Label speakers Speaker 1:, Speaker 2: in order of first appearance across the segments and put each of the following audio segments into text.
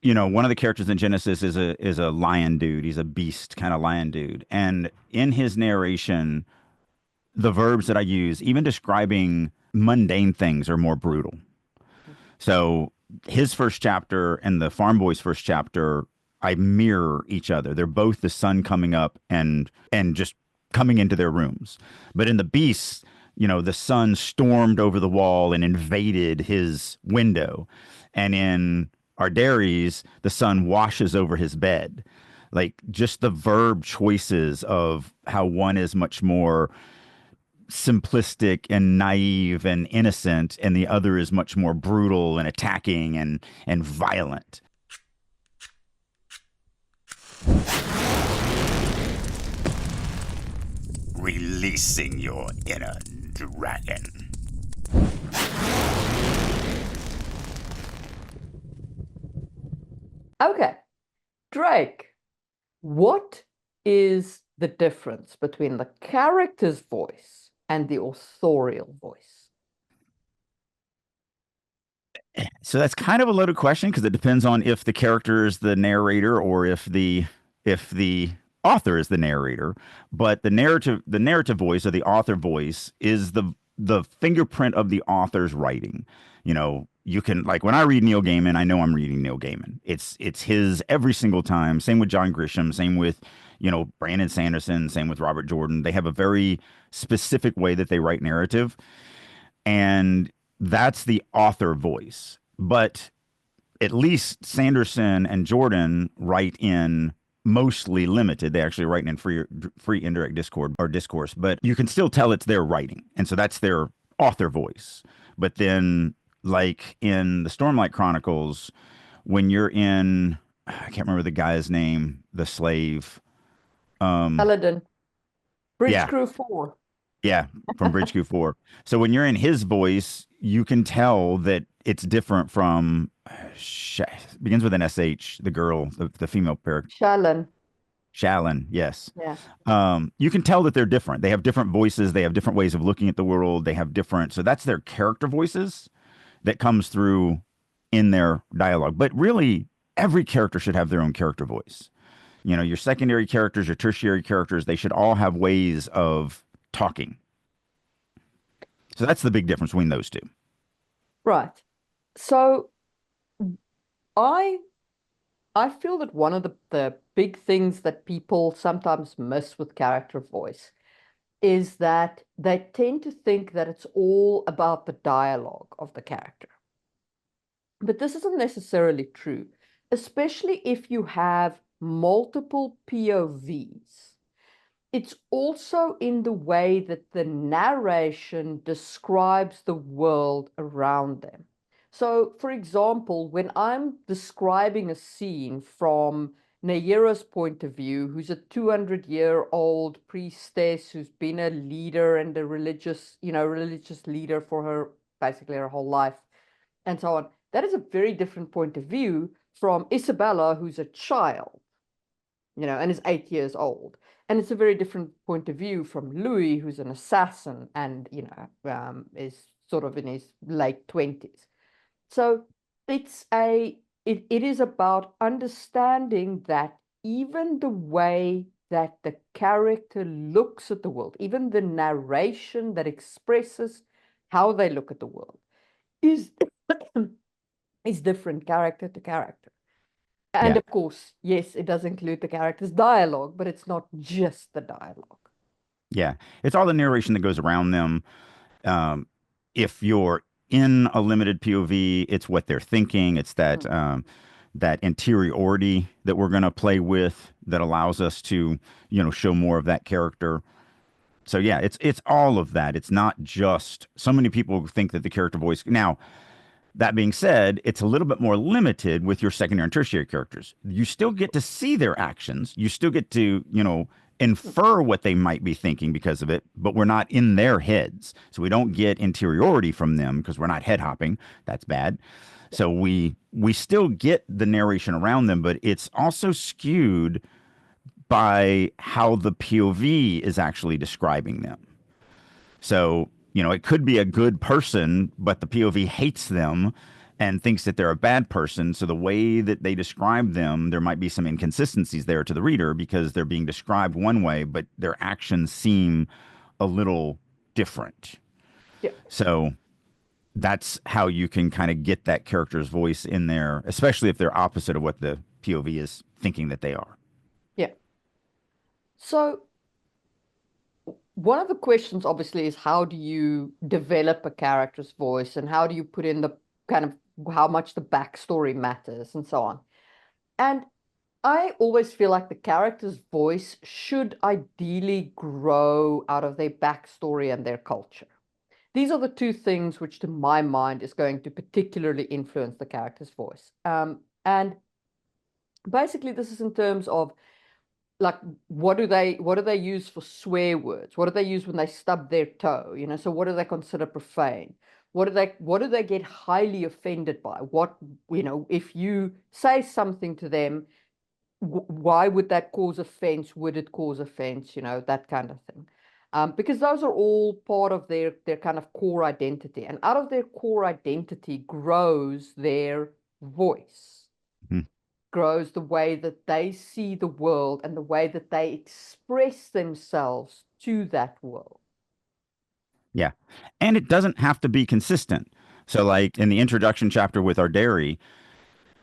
Speaker 1: one of the characters in Genesis is a lion dude. He's a beast kind of lion dude. And in his narration, the verbs that I use, even describing mundane things, are more brutal. So his first chapter and the farm boy's first chapter, I mirror each other. They're both the sun coming up and just coming into their rooms. But in the beasts, the sun stormed over the wall and invaded his window. And in Arderies, the sun washes over his bed. Like just the verb choices of how one is much more simplistic and naive and innocent, and the other is much more brutal and attacking and violent. Releasing your inner dragon.
Speaker 2: Okay, Drake, what is the difference between the character's voice and the authorial voice?
Speaker 1: So that's kind of a loaded question because it depends on if the character is the narrator or if the author is the narrator. But the narrative voice or the author voice is the fingerprint of the author's writing. You can, like, when I read Neil Gaiman, I know I'm reading Neil Gaiman. It's his every single time. Same with John Grisham. Same with Brandon Sanderson. Same with Robert Jordan. They have a very specific way that they write narrative, and that's the author voice. But at least Sanderson and Jordan write in mostly limited. They actually write in free indirect discord or discourse, but you can still tell it's their writing, and so that's their author voice. But then, like in the Stormlight Chronicles, when you're in, I can't remember the guy's name, the slave.
Speaker 2: Paladin, Bridge
Speaker 1: Yeah,
Speaker 2: Crew 4.
Speaker 1: yeah, from Bridge Q4. So when you're in his voice, you can tell that it's different from begins with an SH, the girl, the female pair,
Speaker 2: Shallan.
Speaker 1: Shalyn, yes.
Speaker 2: Yeah.
Speaker 1: You can tell that they're different. They have different voices. They have different ways of looking at the world. They have different, so that's their character voices that comes through in their dialogue. But really, every character should have their own character voice. Your secondary characters, your tertiary characters, they should all have ways of talking. So that's the big difference between those two.
Speaker 2: Right. So I I feel that one of the big things that people sometimes miss with character voice is that they tend to think that it's all about the dialogue of the character. But this isn't necessarily true, especially if you have multiple POVs. It's also in the way that the narration describes the world around them. So, for example, when I'm describing a scene from Nayera's point of view, who's a 200-year-old priestess who's been a leader and a religious leader for her basically her whole life, and so on, that is a very different point of view from Isabella, who's a child, and is 8 years old. And it's a very different point of view from Louis, who's an assassin and, is sort of in his late 20s. So it is about understanding that even the way that the character looks at the world, even the narration that expresses how they look at the world is is different character to character. And
Speaker 1: Yeah.
Speaker 2: of course, yes, it does include the character's dialogue, but it's not just the dialogue.
Speaker 1: Yeah. It's all the narration that goes around them. Um, if you're in a limited POV, it's what they're thinking. It's
Speaker 2: Mm.
Speaker 1: that interiority that we're going to play with that allows us to, show more of that character. So yeah, it's all of that. It's not just, so many people think that the character voice. Now, that being said, it's a little bit more limited with your secondary and tertiary characters. You still get to see their actions. You still get to, infer what they might be thinking because of it, but we're not in their heads. So we don't get interiority from them because we're not head hopping. That's bad. So we still get the narration around them, but it's also skewed by how the POV is actually describing them. So, it could be a good person, but the POV hates them and thinks that they're a bad person. So the way that they describe them, there might be some inconsistencies there to the reader because they're being described one way, but their actions seem a little different.
Speaker 2: Yeah,
Speaker 1: So that's how you can kind of get that character's voice in there, especially if they're opposite of what the POV is thinking that they are.
Speaker 2: yeah. So one of the questions obviously is how do you develop a character's voice and how do you put in the kind of how much the backstory matters and so on. And I always feel like the character's voice should ideally grow out of their backstory and their culture. These are the two things which, to my mind, is going to particularly influence the character's voice. And basically, this is in terms of like what do they use for swear words? What do they use when they stub their toe? So what do they consider profane? What do they get highly offended by? If you say something to them, why would that cause offense? Would it cause offense? That kind of thing. Because those are all part of their kind of core identity. And out of their core identity grows their voice,
Speaker 1: Hmm.
Speaker 2: grows the way that they see the world and the way that they express themselves to that world.
Speaker 1: Yeah. And it doesn't have to be consistent. So, like in the introduction chapter with our dairy,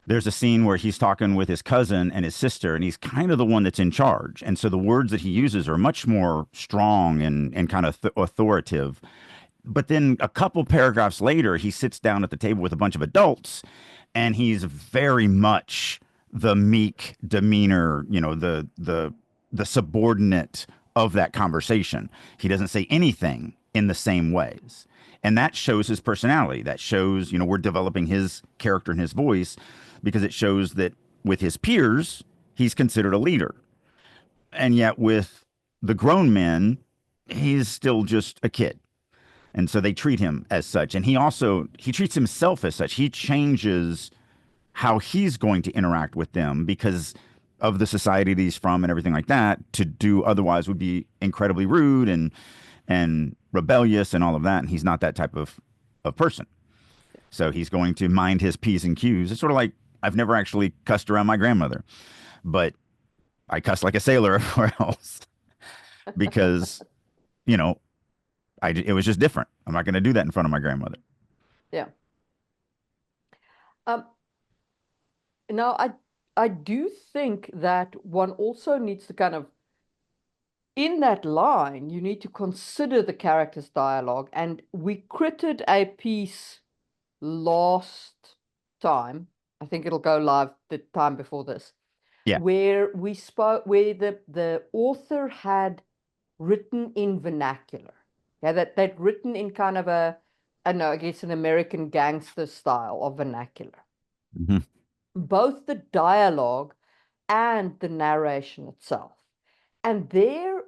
Speaker 1: there's a scene where he's talking with his cousin and his sister, and he's kind of the one that's in charge. And so the words that he uses are much more strong and kind of authoritative. But then a couple paragraphs later, he sits down at the table with a bunch of adults, and he's very much the meek demeanor, the subordinate of that conversation. He doesn't say anything in the same ways. And that shows his personality. That shows, we're developing his character and his voice because it shows that with his peers, he's considered a leader. And yet with the grown men, he's still just a kid. And so they treat him as such. And he treats himself as such. He changes how he's going to interact with them because of the society that he's from and everything like that. To do otherwise would be incredibly rude and rebellious and all of that. And he's not that type of person. So he's going to mind his P's and Q's. It's sort of like I've never actually cussed around my grandmother, but I cuss like a sailor everywhere else because, you know, it was just different. I'm not going to do that in front of my grandmother.
Speaker 2: Yeah. Um, Now, I do think that one also needs to kind of, in that line, you need to consider the character's dialogue. And we critted a piece last time. I think it'll go live the time before this,
Speaker 1: Yeah.
Speaker 2: where we spoke, where the author had written in vernacular. Yeah, that they'd written in kind of I don't know, I guess an American gangster style of vernacular.
Speaker 1: Hmm.
Speaker 2: Both the dialogue and the narration itself. And there,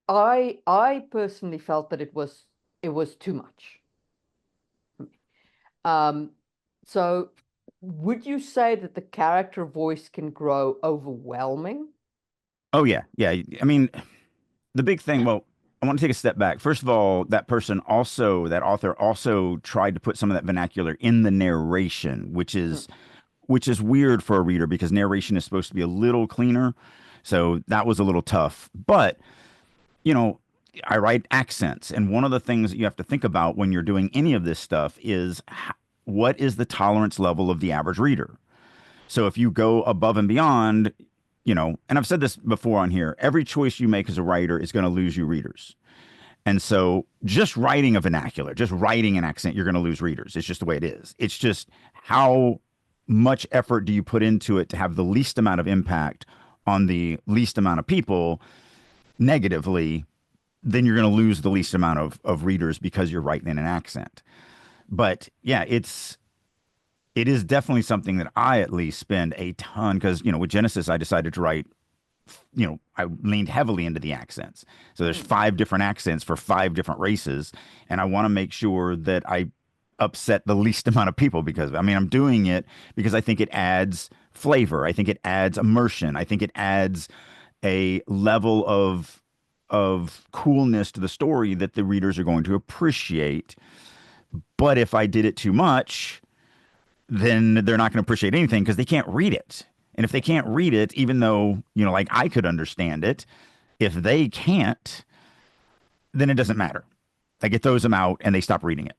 Speaker 2: I personally felt that it was too much. Um, so would you say that the character voice can grow overwhelming?
Speaker 1: Oh, yeah. Yeah. I mean, the big thing, well, I want to take a step back. First of all, that author also tried to put some of that vernacular in the narration,
Speaker 2: Mm,
Speaker 1: which is weird for a reader because narration is supposed to be a little cleaner. So that was a little tough. But, you know, I write accents, and one of the things that you have to think about when you're doing any of this stuff is what is the tolerance level of the average reader? So if you go above and beyond, and I've said this before on here, every choice you make as a writer is going to lose you readers. And so just writing a vernacular, just writing an accent, you're going to lose readers. It's just the way it is. It's just how much effort do you put into it to have the least amount of impact on the least amount of people negatively, then you're going to lose the least amount of readers because you're writing in an accent. But yeah, it is definitely something that I at least spend a ton because, with Genesis, I decided to write, I leaned heavily into the accents. So there's
Speaker 2: mm,
Speaker 1: 5 different accents for 5 different races. And I want to make sure that I upset the least amount of people because, I mean, I'm doing it because I think it adds flavor. I think it adds immersion. I think it adds a level of coolness to the story that the readers are going to appreciate. But if I did it too much, then they're not going to appreciate anything because they can't read it. And if they can't read it, even though, like I could understand it, if they can't, then it doesn't matter. Like it throws them out and they stop reading it.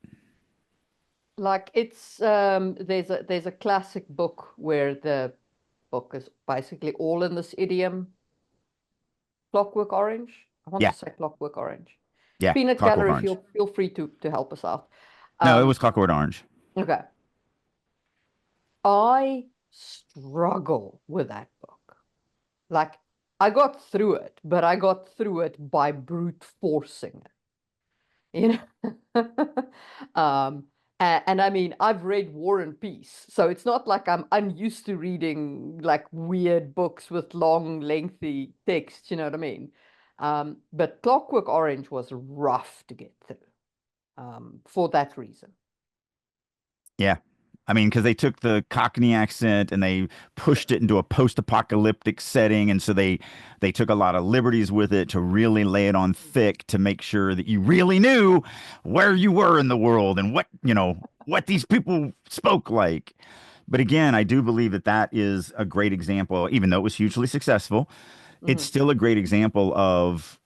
Speaker 2: Like it's there's a classic book where the book is basically all in this idiom. Clockwork Orange. I want to
Speaker 1: Yeah.
Speaker 2: say Clockwork Orange.
Speaker 1: Yeah.
Speaker 2: Peanut
Speaker 1: Clockwork
Speaker 2: Gallery,
Speaker 1: Orange.
Speaker 2: feel free to help us out.
Speaker 1: No, it
Speaker 2: Um,
Speaker 1: was Clockwork Orange.
Speaker 2: okay. I struggle with that book. Like I got through it, but I got through it by brute forcing it. Um, and I mean, I've read War and Peace, so it's not like I'm unused to reading like weird books with long, lengthy text, you know what I mean? But Clockwork Orange was rough to get through, for that reason.
Speaker 1: Yeah. I mean, because they took the Cockney accent and they pushed it into a post-apocalyptic setting, and so they took a lot of liberties with it to really lay it on thick to make sure that you really knew where you were in the world and what these people spoke like. But again, I do believe that that is a great example, even though it was hugely successful. It's
Speaker 2: Hmm.
Speaker 1: still a great example of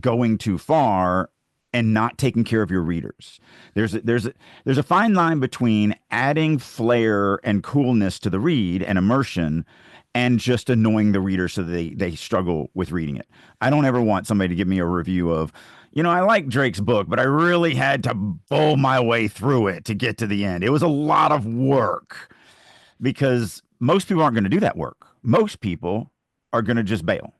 Speaker 1: going too far and not taking care of your readers. There's a fine line between adding flair and coolness to the read and immersion and just annoying the reader so they struggle with reading it. I don't ever want somebody to give me a review of, I like Drake's book, but I really had to bull my way through it to get to the end. It was a lot of work because most people aren't going to do that work. Most people are going to just bail,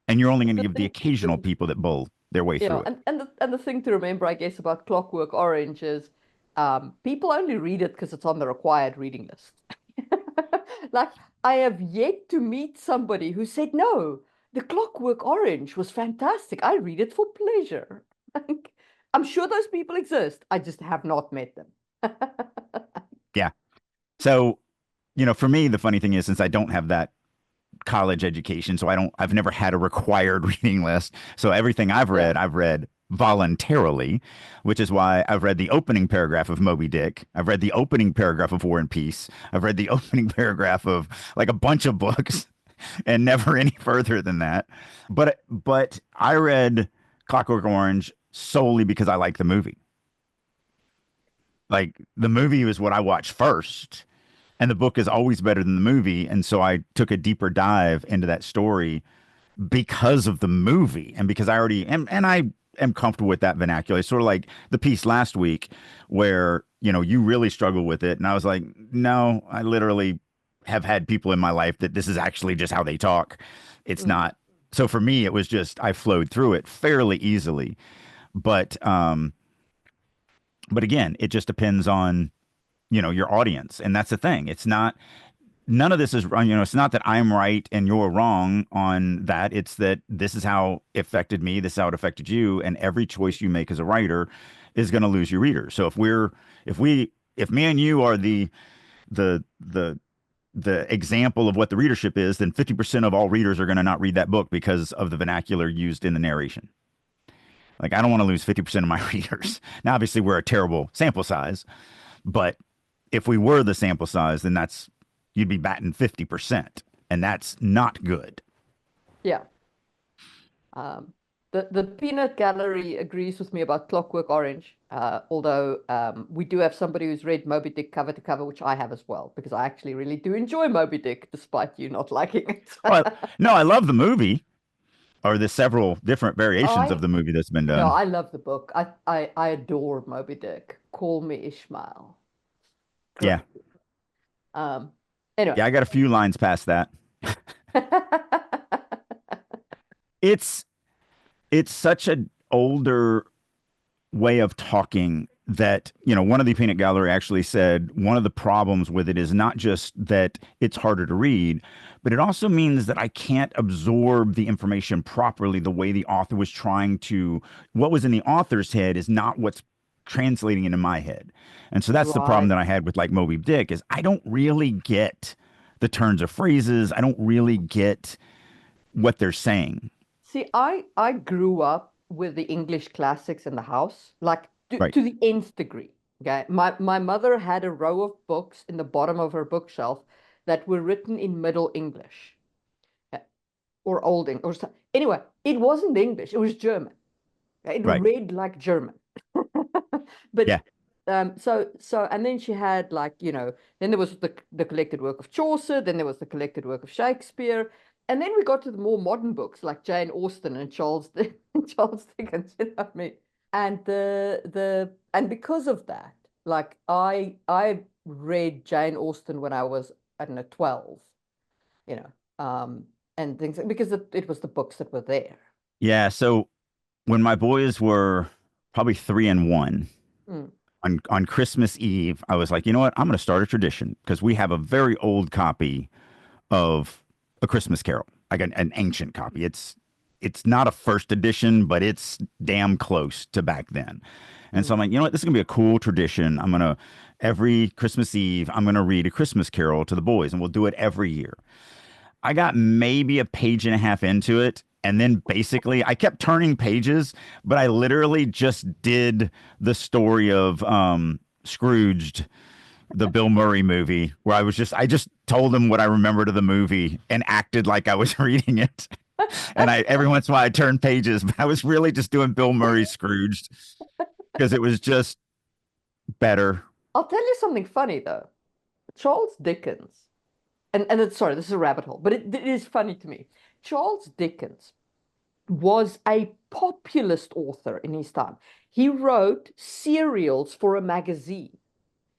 Speaker 1: and you're only going to
Speaker 2: The
Speaker 1: give the
Speaker 2: thing,
Speaker 1: occasional
Speaker 2: the,
Speaker 1: people that bull their way through it.
Speaker 2: and the thing to remember, I guess, about Clockwork Orange is, people only read it because it's on the required reading list. Like, I have yet to meet somebody who said, no, the Clockwork Orange was fantastic. I read it for pleasure. Like, I'm sure those people exist. I just have not met them.
Speaker 1: Yeah. So, for me, the funny thing is, since I don't have that college education, I've never had a required reading list. So everything
Speaker 2: Yeah.
Speaker 1: I've read voluntarily, which is why I've read the opening paragraph of Moby Dick. I've read the opening paragraph of War and Peace. I've read the opening paragraph of like a bunch of books and never any further than that. But I read Clockwork Orange solely because I like the movie. Like the movie was what I watched first, and the book is always better than the movie. And so I took a deeper dive into that story because of the movie and because I already am, and I am comfortable with that vernacular. It's sort of like the piece last week where, you really struggle with it. And I was like, no, I literally have had people in my life that this is actually just how they talk. It's
Speaker 2: Mm.
Speaker 1: not. So for me, it was just, I flowed through it fairly easily. But, but again, it just depends on, your audience. And that's the thing. It's not, none of this is wrong. It's not that I'm right and you're wrong on that. It's that this is how it affected me. This is how it affected you. And every choice you make as a writer is going to lose your readers. So if me and you are the, the, the example of what the readership is, then 50% of all readers are going to not read that book because of the vernacular used in the narration. Like, I don't want to lose 50% of my readers. Now, obviously, we're a terrible sample size, but if we were the sample size, then you'd be batting 50%, and that's not good.
Speaker 2: Yeah. Um, the Peanut Gallery agrees with me about Clockwork Orange, although we do have somebody who's read Moby Dick cover to cover, which I have as well, because I actually really do enjoy Moby Dick, despite you not liking it.
Speaker 1: Oh, no, I love the movie, or the several different variations of
Speaker 2: I
Speaker 1: the movie that's been
Speaker 2: No,
Speaker 1: done.
Speaker 2: I love the book. I adore Moby Dick. Call me Ishmael.
Speaker 1: Yeah,
Speaker 2: Great. Um, anyway.
Speaker 1: yeah, I got a few lines past that. It's it's such an older way of talking that, one of the peanut gallery actually said one of the problems with it is not just that it's harder to read, but it also means that I can't absorb the information properly the way the author was trying to. What was in the author's head is not what's translating into my head. And so that's the problem
Speaker 2: Right.
Speaker 1: that I had with like Moby Dick is I don't really get the turns of phrases. I don't really get what they're saying.
Speaker 2: See, I grew up with the English classics in the house, like
Speaker 1: Right.
Speaker 2: to the nth degree. Okay. My mother had a row of books in the bottom of her bookshelf that were written in Middle English, or Old English or so. Anyway, it wasn't English, it was German. It
Speaker 1: Right.
Speaker 2: read like German. But
Speaker 1: Yeah.
Speaker 2: and then she had, like, then there was the collected work of Chaucer, then there was the collected work of Shakespeare, and then we got to the more modern books like Jane Austen and Charles Dickens, you know what I mean? And and because of that, like I read Jane Austen when I was, I don't know, 12, you know, and things, because it was the books that were there.
Speaker 1: Yeah. So when my boys were probably 3 and 1,
Speaker 2: Mm,
Speaker 1: on Christmas Eve, I was like, you know what? I'm going to start a tradition because we have a very old copy of A Christmas Carol, like an ancient copy. It's not a first edition, but it's damn close to back then. And so
Speaker 2: mm.
Speaker 1: I'm like, you know what? This is gonna be a cool tradition. I'm gonna every Christmas Eve, I'm gonna read A Christmas Carol to the boys, and we'll do it every year. I got maybe a page and a half into it. And then basically, I kept turning pages, but I literally just did the story of Scrooged, the Bill Murray movie, where I just told him what I remembered of the movie and acted like I was reading it. And I every once in a while I turned pages, but I was really just doing Bill Murray Scrooged because it was just better.
Speaker 2: I'll tell you something funny though. Charles Dickens, and it's, sorry, this is a rabbit hole, but it is funny to me. Charles Dickens was a populist author in his time. He wrote serials for a magazine.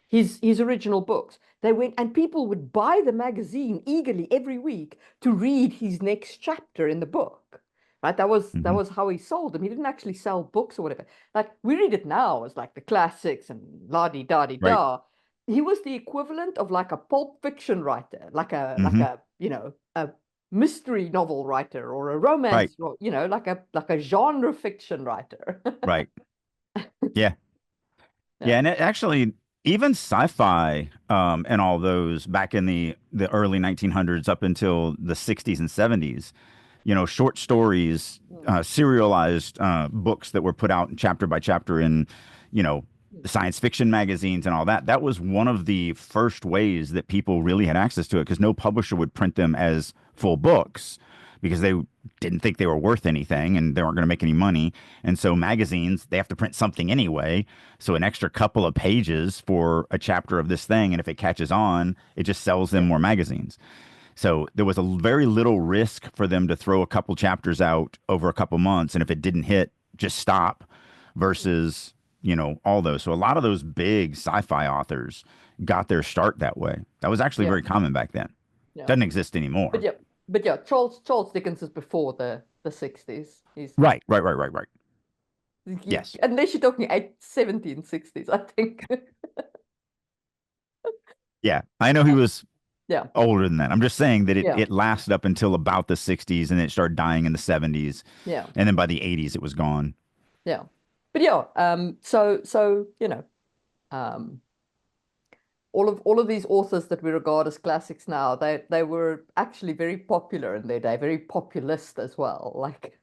Speaker 2: His original books. They went, and people would buy the magazine eagerly every week to read his next chapter in the book. Right? That
Speaker 1: Hmm.
Speaker 2: was how he sold them. He didn't actually sell books or whatever. Like, we read it now as like the classics and la di da di
Speaker 1: Right.
Speaker 2: da. He was the equivalent of like a pulp fiction writer, like
Speaker 1: Hmm.
Speaker 2: a mystery novel writer or a
Speaker 1: Right.
Speaker 2: romance, like a genre fiction writer.
Speaker 1: Right. Yeah. Yeah.
Speaker 2: Yeah.
Speaker 1: And it actually, even sci-fi and all those back in the early 1900s up until the 60s and 70s, short stories,
Speaker 2: Mm,
Speaker 1: serialized books that were put out chapter by chapter in, you know,
Speaker 2: mm,
Speaker 1: science fiction magazines and all that. That was one of the first ways that people really had access to it because no publisher would print them as full books because they didn't think they were worth anything and they weren't going to make any money. And so magazines, they have to print something anyway. So an extra couple of pages for a chapter of this thing. And if it catches on, it just sells them
Speaker 2: yeah.
Speaker 1: more magazines. So there was a very little risk for them to throw a couple chapters out over a couple months, and if it didn't hit, just stop.
Speaker 2: Mm,
Speaker 1: Versus, all those. So a lot of those big sci-fi authors got their start that way. That was actually
Speaker 2: yeah.
Speaker 1: very common back then.
Speaker 2: Yeah.
Speaker 1: Doesn't exist
Speaker 2: But
Speaker 1: anymore.
Speaker 2: yeah, Charles Dickens is before the 60s. He's
Speaker 1: Right, right, right, right, right. Yes.
Speaker 2: unless you're talking 1760s, I think.
Speaker 1: Yeah, I know he was
Speaker 2: Yeah,
Speaker 1: older than that. I'm just saying that it
Speaker 2: yeah,
Speaker 1: it lasted up until about the 60s, and it started dying in the 70s,
Speaker 2: yeah,
Speaker 1: and then by the 80s it was gone.
Speaker 2: yeah. But yeah, so um, all of these authors that we regard as classics now, they were actually very popular in their day, very populist as well. Like,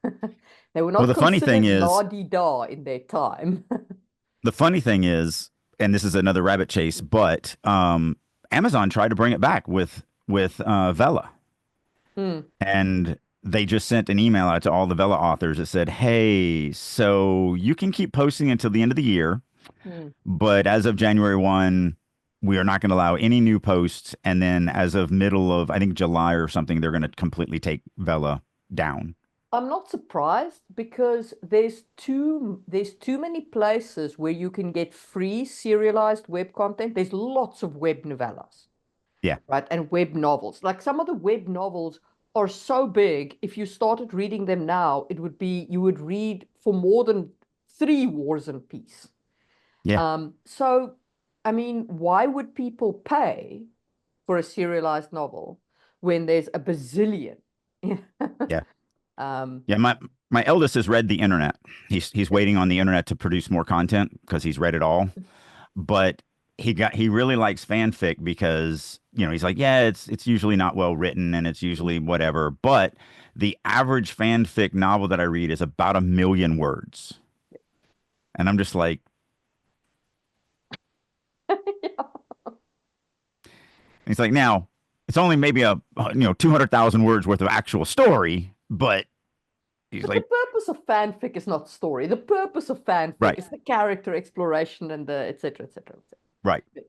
Speaker 2: they were
Speaker 1: Well,
Speaker 2: not considered la-di-da in their time.
Speaker 1: the funny thing is, and this is another rabbit chase, but Amazon tried to bring it back with Vela,
Speaker 2: Mm,
Speaker 1: and they just sent an email out to all the Vela authors that said, "Hey, so you can keep posting until the end of the year,
Speaker 2: mm.
Speaker 1: but as of January 1, we are not going to allow any new posts, and then as of middle of I think July or something, they're going to completely take Vela down."
Speaker 2: I'm not surprised because there's too many places where you can get free serialized web content. There's lots of web novellas,
Speaker 1: Yeah,
Speaker 2: right? And web novels. Like, some of the web novels are so big, if you started reading them now, you would read for more than 3 Wars and Peace.
Speaker 1: yeah,
Speaker 2: So I mean, why would people pay for a serialized novel when there's a bazillion?
Speaker 1: yeah.
Speaker 2: Um,
Speaker 1: Yeah, my eldest has read the internet. He's
Speaker 2: yeah.
Speaker 1: waiting on the internet to produce more content because he's read it all. But he really likes fanfic because, he's like, yeah, it's usually not well written and it's usually whatever. But the average fanfic novel that I read is about 1 million words. And I'm just like,
Speaker 2: Yeah.
Speaker 1: And he's like, now it's only maybe a 200,000 words worth of actual story, but he's
Speaker 2: But the
Speaker 1: like,
Speaker 2: purpose of fanfic is not story. The purpose of fanfic
Speaker 1: right,
Speaker 2: is the character exploration and the et cetera, et cetera, et
Speaker 1: right,
Speaker 2: cetera.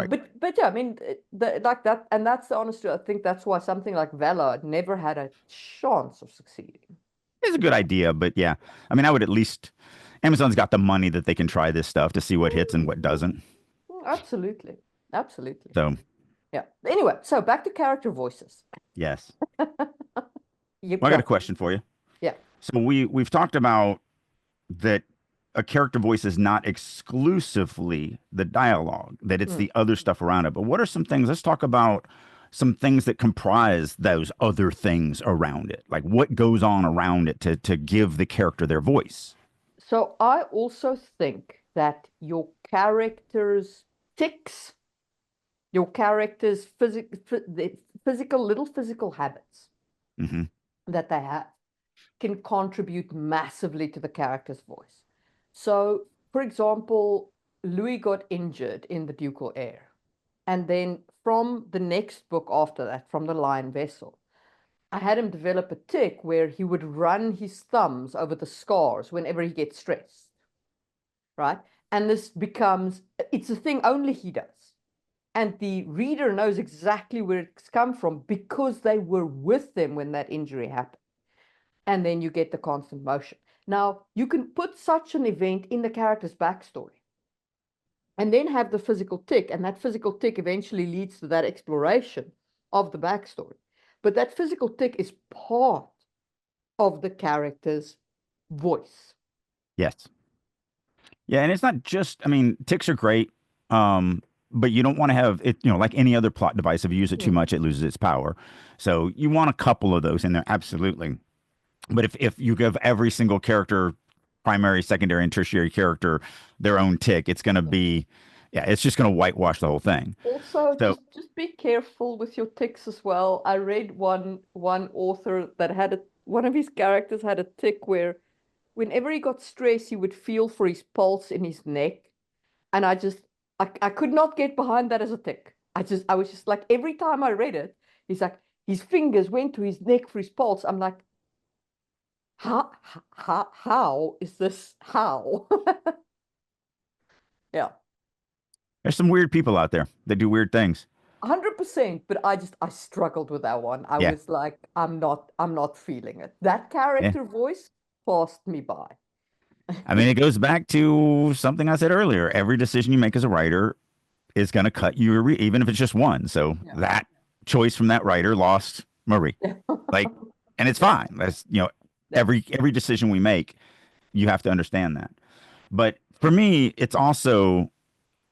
Speaker 1: right.
Speaker 2: But yeah, I mean, like that, and that's the honest truth. I think that's why something like Valor never had a chance of succeeding.
Speaker 1: It's a good idea, but yeah, I mean, I would at least. Amazon's got the money that they can try this stuff to see what hits and what doesn't.
Speaker 2: Absolutely, absolutely.
Speaker 1: So
Speaker 2: Yeah. Anyway, so back to character voices.
Speaker 1: yes,
Speaker 2: You
Speaker 1: well, I got a
Speaker 2: go.
Speaker 1: question for you.
Speaker 2: Yeah.
Speaker 1: So we've talked about that a character voice is not exclusively the dialogue, that it's
Speaker 2: Mm.
Speaker 1: the other stuff around it. But what are some things? Let's talk about some things that comprise those other things around it. Like what goes on around it to give the character their voice.
Speaker 2: So I also think that your character's tics, your character's the little physical habits
Speaker 1: Hmm.
Speaker 2: that they have can contribute massively to the character's voice. So, for example, Louis got injured in the Ducal Air. And then from the next book after that, from the Lion Vessel, I had him develop a tic where he would run his thumbs over the scars whenever he gets stressed, right? And this becomes, it's a thing only he does. And the reader knows exactly where it's come from because they were with them when that injury happened. And then you get the constant motion. Now, you can put such an event in the character's backstory and then have the physical tic, and that physical tic eventually leads to that exploration of the backstory. But that physical tic is part of the character's voice.
Speaker 1: Yes. Yeah, and it's not just, I mean, ticks are great, um, but you don't want to have it, like any other plot device. If you use it too
Speaker 2: Mm.
Speaker 1: much, it loses its power. So you want a couple of those in there, absolutely. But if you give every single character, primary, secondary, and tertiary character, their own tick, it's going to be, yeah, it's just going to whitewash the whole thing.
Speaker 2: Also,
Speaker 1: So,
Speaker 2: just be careful with your tics as well. I read one author that had one of his characters had a tic where whenever he got stressed, he would feel for his pulse in his neck. And I could not get behind that as a tic. I was just like, every time I read it, he's like, his fingers went to his neck for his pulse. I'm like, how is this? How? Yeah,
Speaker 1: there's some weird people out there that do weird things.
Speaker 2: 100%. But I struggled with that one. I
Speaker 1: Yeah.
Speaker 2: was like, I'm not feeling it. That
Speaker 1: Yeah.
Speaker 2: character voice passed me by.
Speaker 1: I mean, it goes back to something I said earlier. Every decision you make as a writer is going to cut you, even if it's just one. So
Speaker 2: Yeah.
Speaker 1: that choice from that writer lost Marie. Like, and it's
Speaker 2: Yeah.
Speaker 1: fine. That's,
Speaker 2: Yeah.
Speaker 1: every decision we make, you have to understand that. But for me, it's also,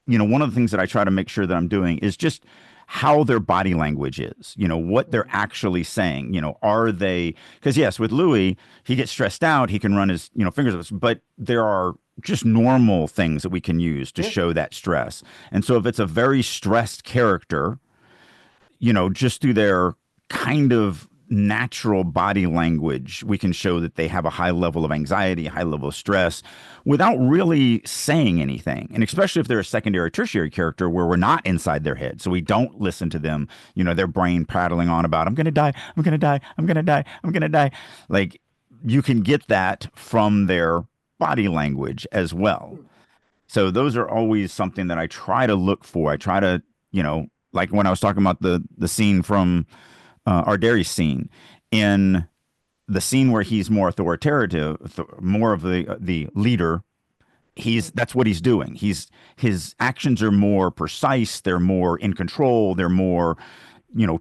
Speaker 1: one of the things that I try to make sure that I'm doing is just how their body language is, what they're
Speaker 2: Mm.
Speaker 1: actually saying, are they, because yes, with Louis, he gets stressed out, he can run his, fingers, but there are just normal things that we can use to
Speaker 2: Yes.
Speaker 1: show that stress. And so if it's a very stressed character, just through their kind of natural body language, we can show that they have a high level of anxiety, a high level of stress without really saying anything. And especially if they're a secondary, tertiary character where we're not inside their head. So we don't listen to them, their brain prattling on about, I'm going to die, I'm going to die, I'm going to die, I'm going to die. Like you can get that from their body language as well.
Speaker 2: Mm.
Speaker 1: So those are always something that I try to look for. I try to, like when I was talking about the scene from our dairy scene, in the scene where he's more authoritative, more of the leader.
Speaker 2: Mm.
Speaker 1: That's what he's doing. His actions are more precise. They're more in control. They're more,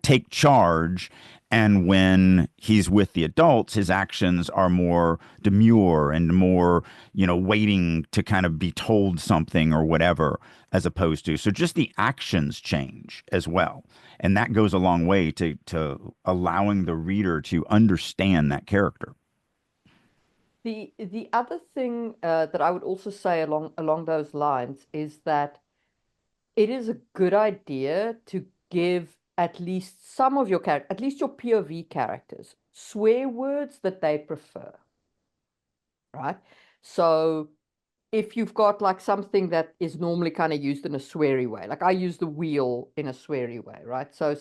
Speaker 1: take charge. And when he's with the adults, his actions are more demure and more, waiting to kind of be told something or whatever, as opposed to. So just the actions change as well. And that goes a long way to allowing the reader to understand that character.
Speaker 2: The other thing that I would also say along those lines is that it is a good idea to give at least some of your character, at least your POV characters, swear words that they prefer, right? So if you've got like something that is normally kind of used in a sweary way, like I use the wheel in a sweary way, right? So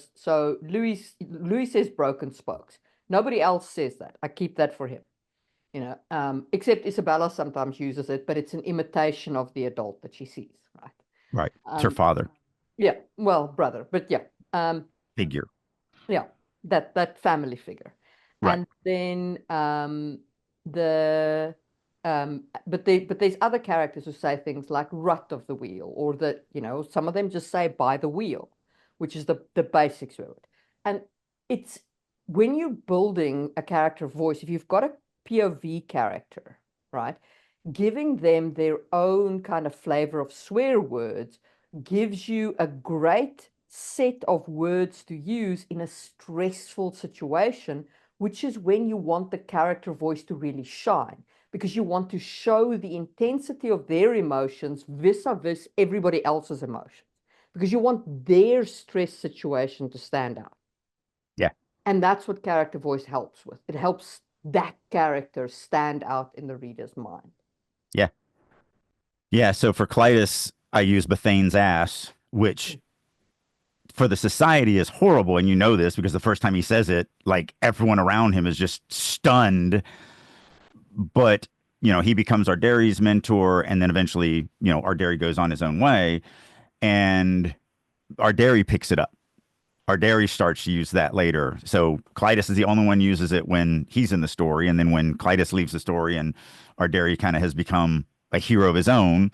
Speaker 2: Louis says broken spokes. Nobody else says that. I keep that for him, except Isabella sometimes uses it, but it's an imitation of the adult that she sees, right?
Speaker 1: Right. It's her
Speaker 2: Um,
Speaker 1: father
Speaker 2: yeah, well, brother, but yeah.
Speaker 1: figure.
Speaker 2: Yeah, that family figure.
Speaker 1: Right.
Speaker 2: And then the but there's other characters who say things like rut of the wheel, or that, some of them just say by the wheel, which is the basics of it. And it's when you're building a character voice, if you've got a POV character, right, giving them their own kind of flavor of swear words gives you a great set of words to use in a stressful situation, which is when you want the character voice to really shine, because you want to show the intensity of their emotions vis-a-vis everybody else's emotions, because you want their stress situation to stand out.
Speaker 1: Yeah.
Speaker 2: And that's what character voice helps with. It helps that character stand out in the reader's mind.
Speaker 1: Yeah. Yeah. So for Clytus, I use Bethane's ass, which for the society is horrible. And you know this because the first time he says it, like everyone around him is just stunned. But, he becomes Ardari's mentor. And then eventually, Ardari goes on his own way. And Ardari picks it up. Ardari starts to use that later. So Clytus is the only one who uses it when he's in the story. And then when Clytus leaves the story and Ardari kind of has become a hero of his own,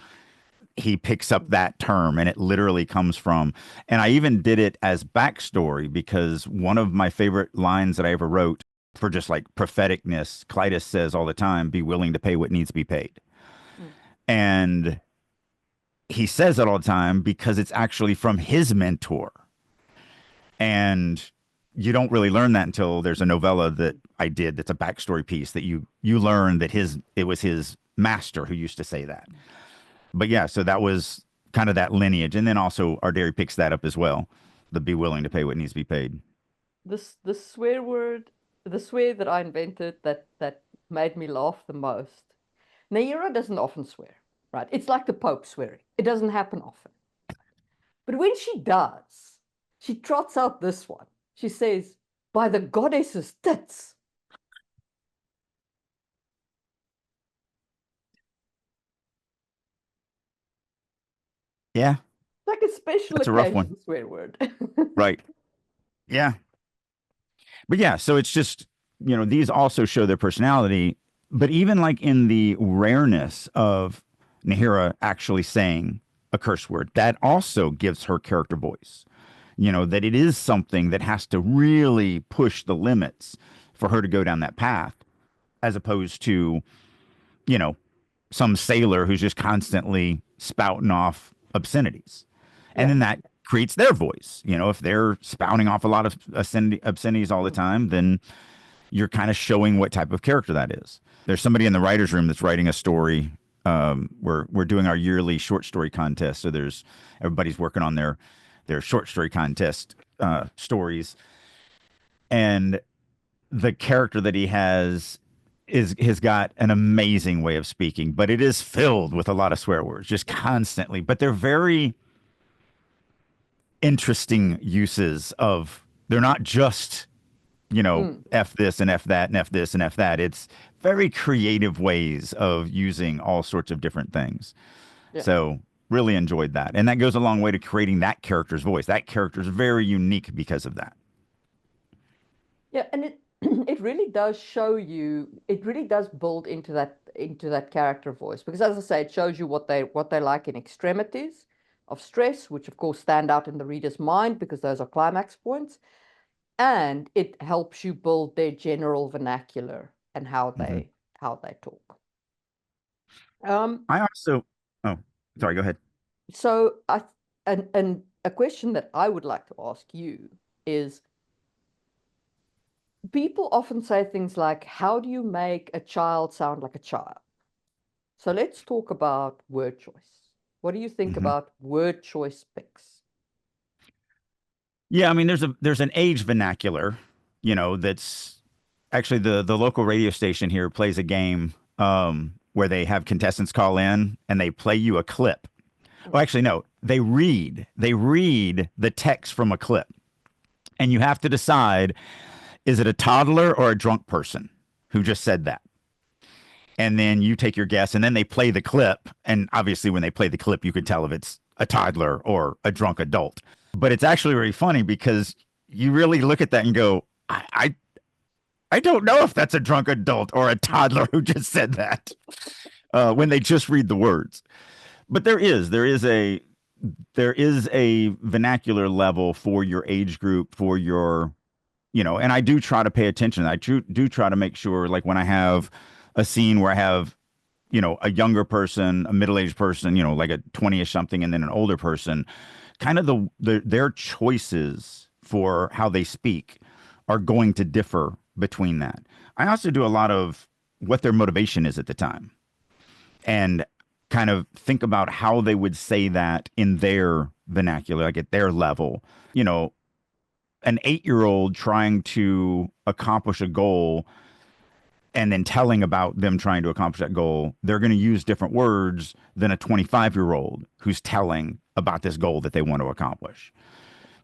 Speaker 1: he picks up that term and it literally comes from. And I even did it as backstory because one of my favorite lines that I ever wrote for just like propheticness, Clytus says all the time, be willing to pay what needs to be paid.
Speaker 2: Mm.
Speaker 1: And he says it all the time because it's actually from his mentor. And you don't really learn that until there's a novella that I did that's a backstory piece that you learn that it was his master who used to say that. But yeah, so that was kind of that lineage. And then also Ardari picks that up as well. The be willing to pay what needs to be paid.
Speaker 2: The swear word, the swear that I invented that made me laugh the most. Naira doesn't often swear, right? It's like the Pope swearing. It doesn't happen often. But when she does, she trots out this one. She says, by the goddess's tits.
Speaker 1: Yeah,
Speaker 2: Like a special
Speaker 1: that's a rough one.
Speaker 2: occasion swear word.
Speaker 1: Right. Yeah. But yeah, so it's just, these also show their personality. But even like in the rareness of Nahira actually saying a curse word, that also gives her character voice. That it is something that has to really push the limits for her to go down that path, as opposed to, you know, some sailor who's just constantly spouting off obscenities. And
Speaker 2: Yeah,
Speaker 1: then that creates their voice. If they're spouting off a lot of obscenities all the time, then you're kind of showing what type of character that is. There's somebody in the writer's room that's writing a story. We're doing our yearly short story contest. So everybody's working on their short story contest stories. And the character that he has got an amazing way of speaking, but it is filled with a lot of swear words just constantly. But they're very interesting uses of. They're not just
Speaker 2: mm,
Speaker 1: f this and f that and f this and f that. It's very creative ways of using all sorts of different things.
Speaker 2: yeah,
Speaker 1: So really enjoyed that, and that goes a long way to creating that character's voice. That character is very unique because of that.
Speaker 2: yeah. And it it really does show you. It really does build into that character voice, because, as I say, it shows you what they like in extremities of stress, which of course stand out in the reader's mind because those are climax points, and it helps you build their general vernacular and how
Speaker 1: Hmm.
Speaker 2: they talk. Um,
Speaker 1: I also, oh, sorry, go ahead.
Speaker 2: so and a question that I would like to ask you is, people often say things like, how do you make a child sound like a child? So let's talk about word choice. What do you think
Speaker 1: Hmm.
Speaker 2: about word choice picks?
Speaker 1: Yeah, I mean, there's an age vernacular, that's actually the local radio station here plays a game. where they have contestants call in and they play you a clip. Well,
Speaker 2: Mm.
Speaker 1: actually, no, they read the text from a clip, and you have to decide, is it a toddler or a drunk person who just said that? And then you take your guess, and then they play the clip. And obviously, when they play the clip, you can tell if it's a toddler or a drunk adult. But it's actually very funny because you really look at that and go, I don't know if that's a drunk adult or a toddler who just said that when they just read the words. But there is a vernacular level for your age group, for your, and I do try to pay attention. I do try to make sure, like when I have a scene where I have, a younger person, a middle-aged person, like a 20ish something, and then an older person, kind of their choices for how they speak are going to differ between that. I also do a lot of what their motivation is at the time, and kind of think about how they would say that in their vernacular, like at their level. You know, an 8-year-old trying to accomplish a goal and then telling about them trying to accomplish that goal, they're going to use different words than a 25-year-old who's telling about this goal that they want to accomplish.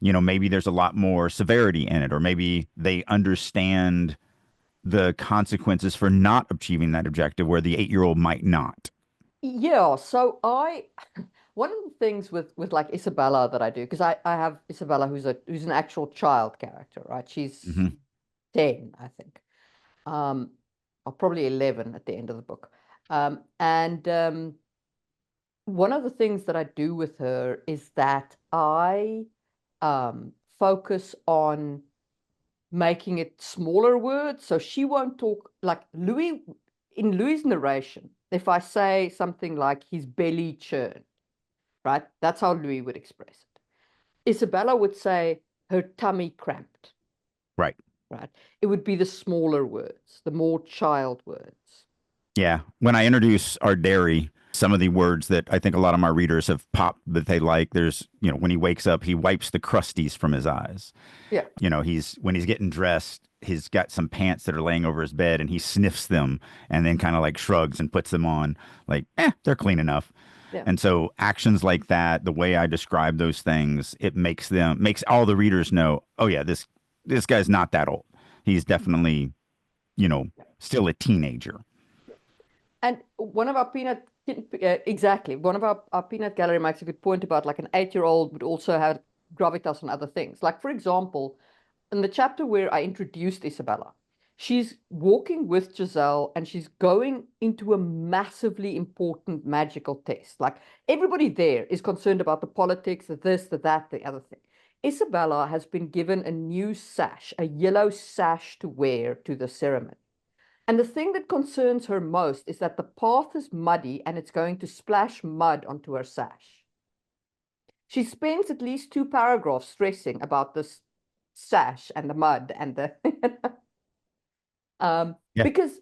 Speaker 1: Maybe there's a lot more severity in it, or maybe they understand the consequences for not achieving that objective where the 8-year-old might not.
Speaker 2: Yeah, so I one of the things with like Isabella that I do, because I have Isabella who's an actual child character, right? She's
Speaker 1: Hmm.
Speaker 2: 10, I think. Um or probably 11 at the end of the book. And one of the things that I do with her is that I focus on making it smaller words. So she won't talk like Louis in Louis' narration. If I say something like his belly churned, right? That's how Louis would express it. Isabella would say her tummy cramped,
Speaker 1: Right.
Speaker 2: right? It would be the smaller words, the more child words.
Speaker 1: Yeah. When I introduce our dairy, some of the words that I think a lot of my readers have popped that they like, there's, when he wakes up, he wipes the crusties from his eyes.
Speaker 2: Yeah,
Speaker 1: He's when he's getting dressed, he's got some pants that are laying over his bed and he sniffs them and then kind of like shrugs and puts them on, like, they're clean enough.
Speaker 2: yeah.
Speaker 1: And so actions like that, the way I describe those things, it makes all the readers know, oh yeah, this guy's not that old. He's definitely, you know, still a teenager.
Speaker 2: And one of our exactly, one of our peanut gallery makes a good point about like an 8-year-old would also have gravitas on other things. Like, for example, in the chapter where I introduced Isabella, she's walking with Giselle and she's going into a massively important magical test. Like, everybody there is concerned about the politics, the this, the that, the other thing. Isabella has been given a new sash, a yellow sash to wear to the ceremony. And the thing that concerns her most is that the path is muddy and it's going to splash mud onto her sash. She spends at least 2 paragraphs stressing about this sash and the mud and the
Speaker 1: Yeah.
Speaker 2: because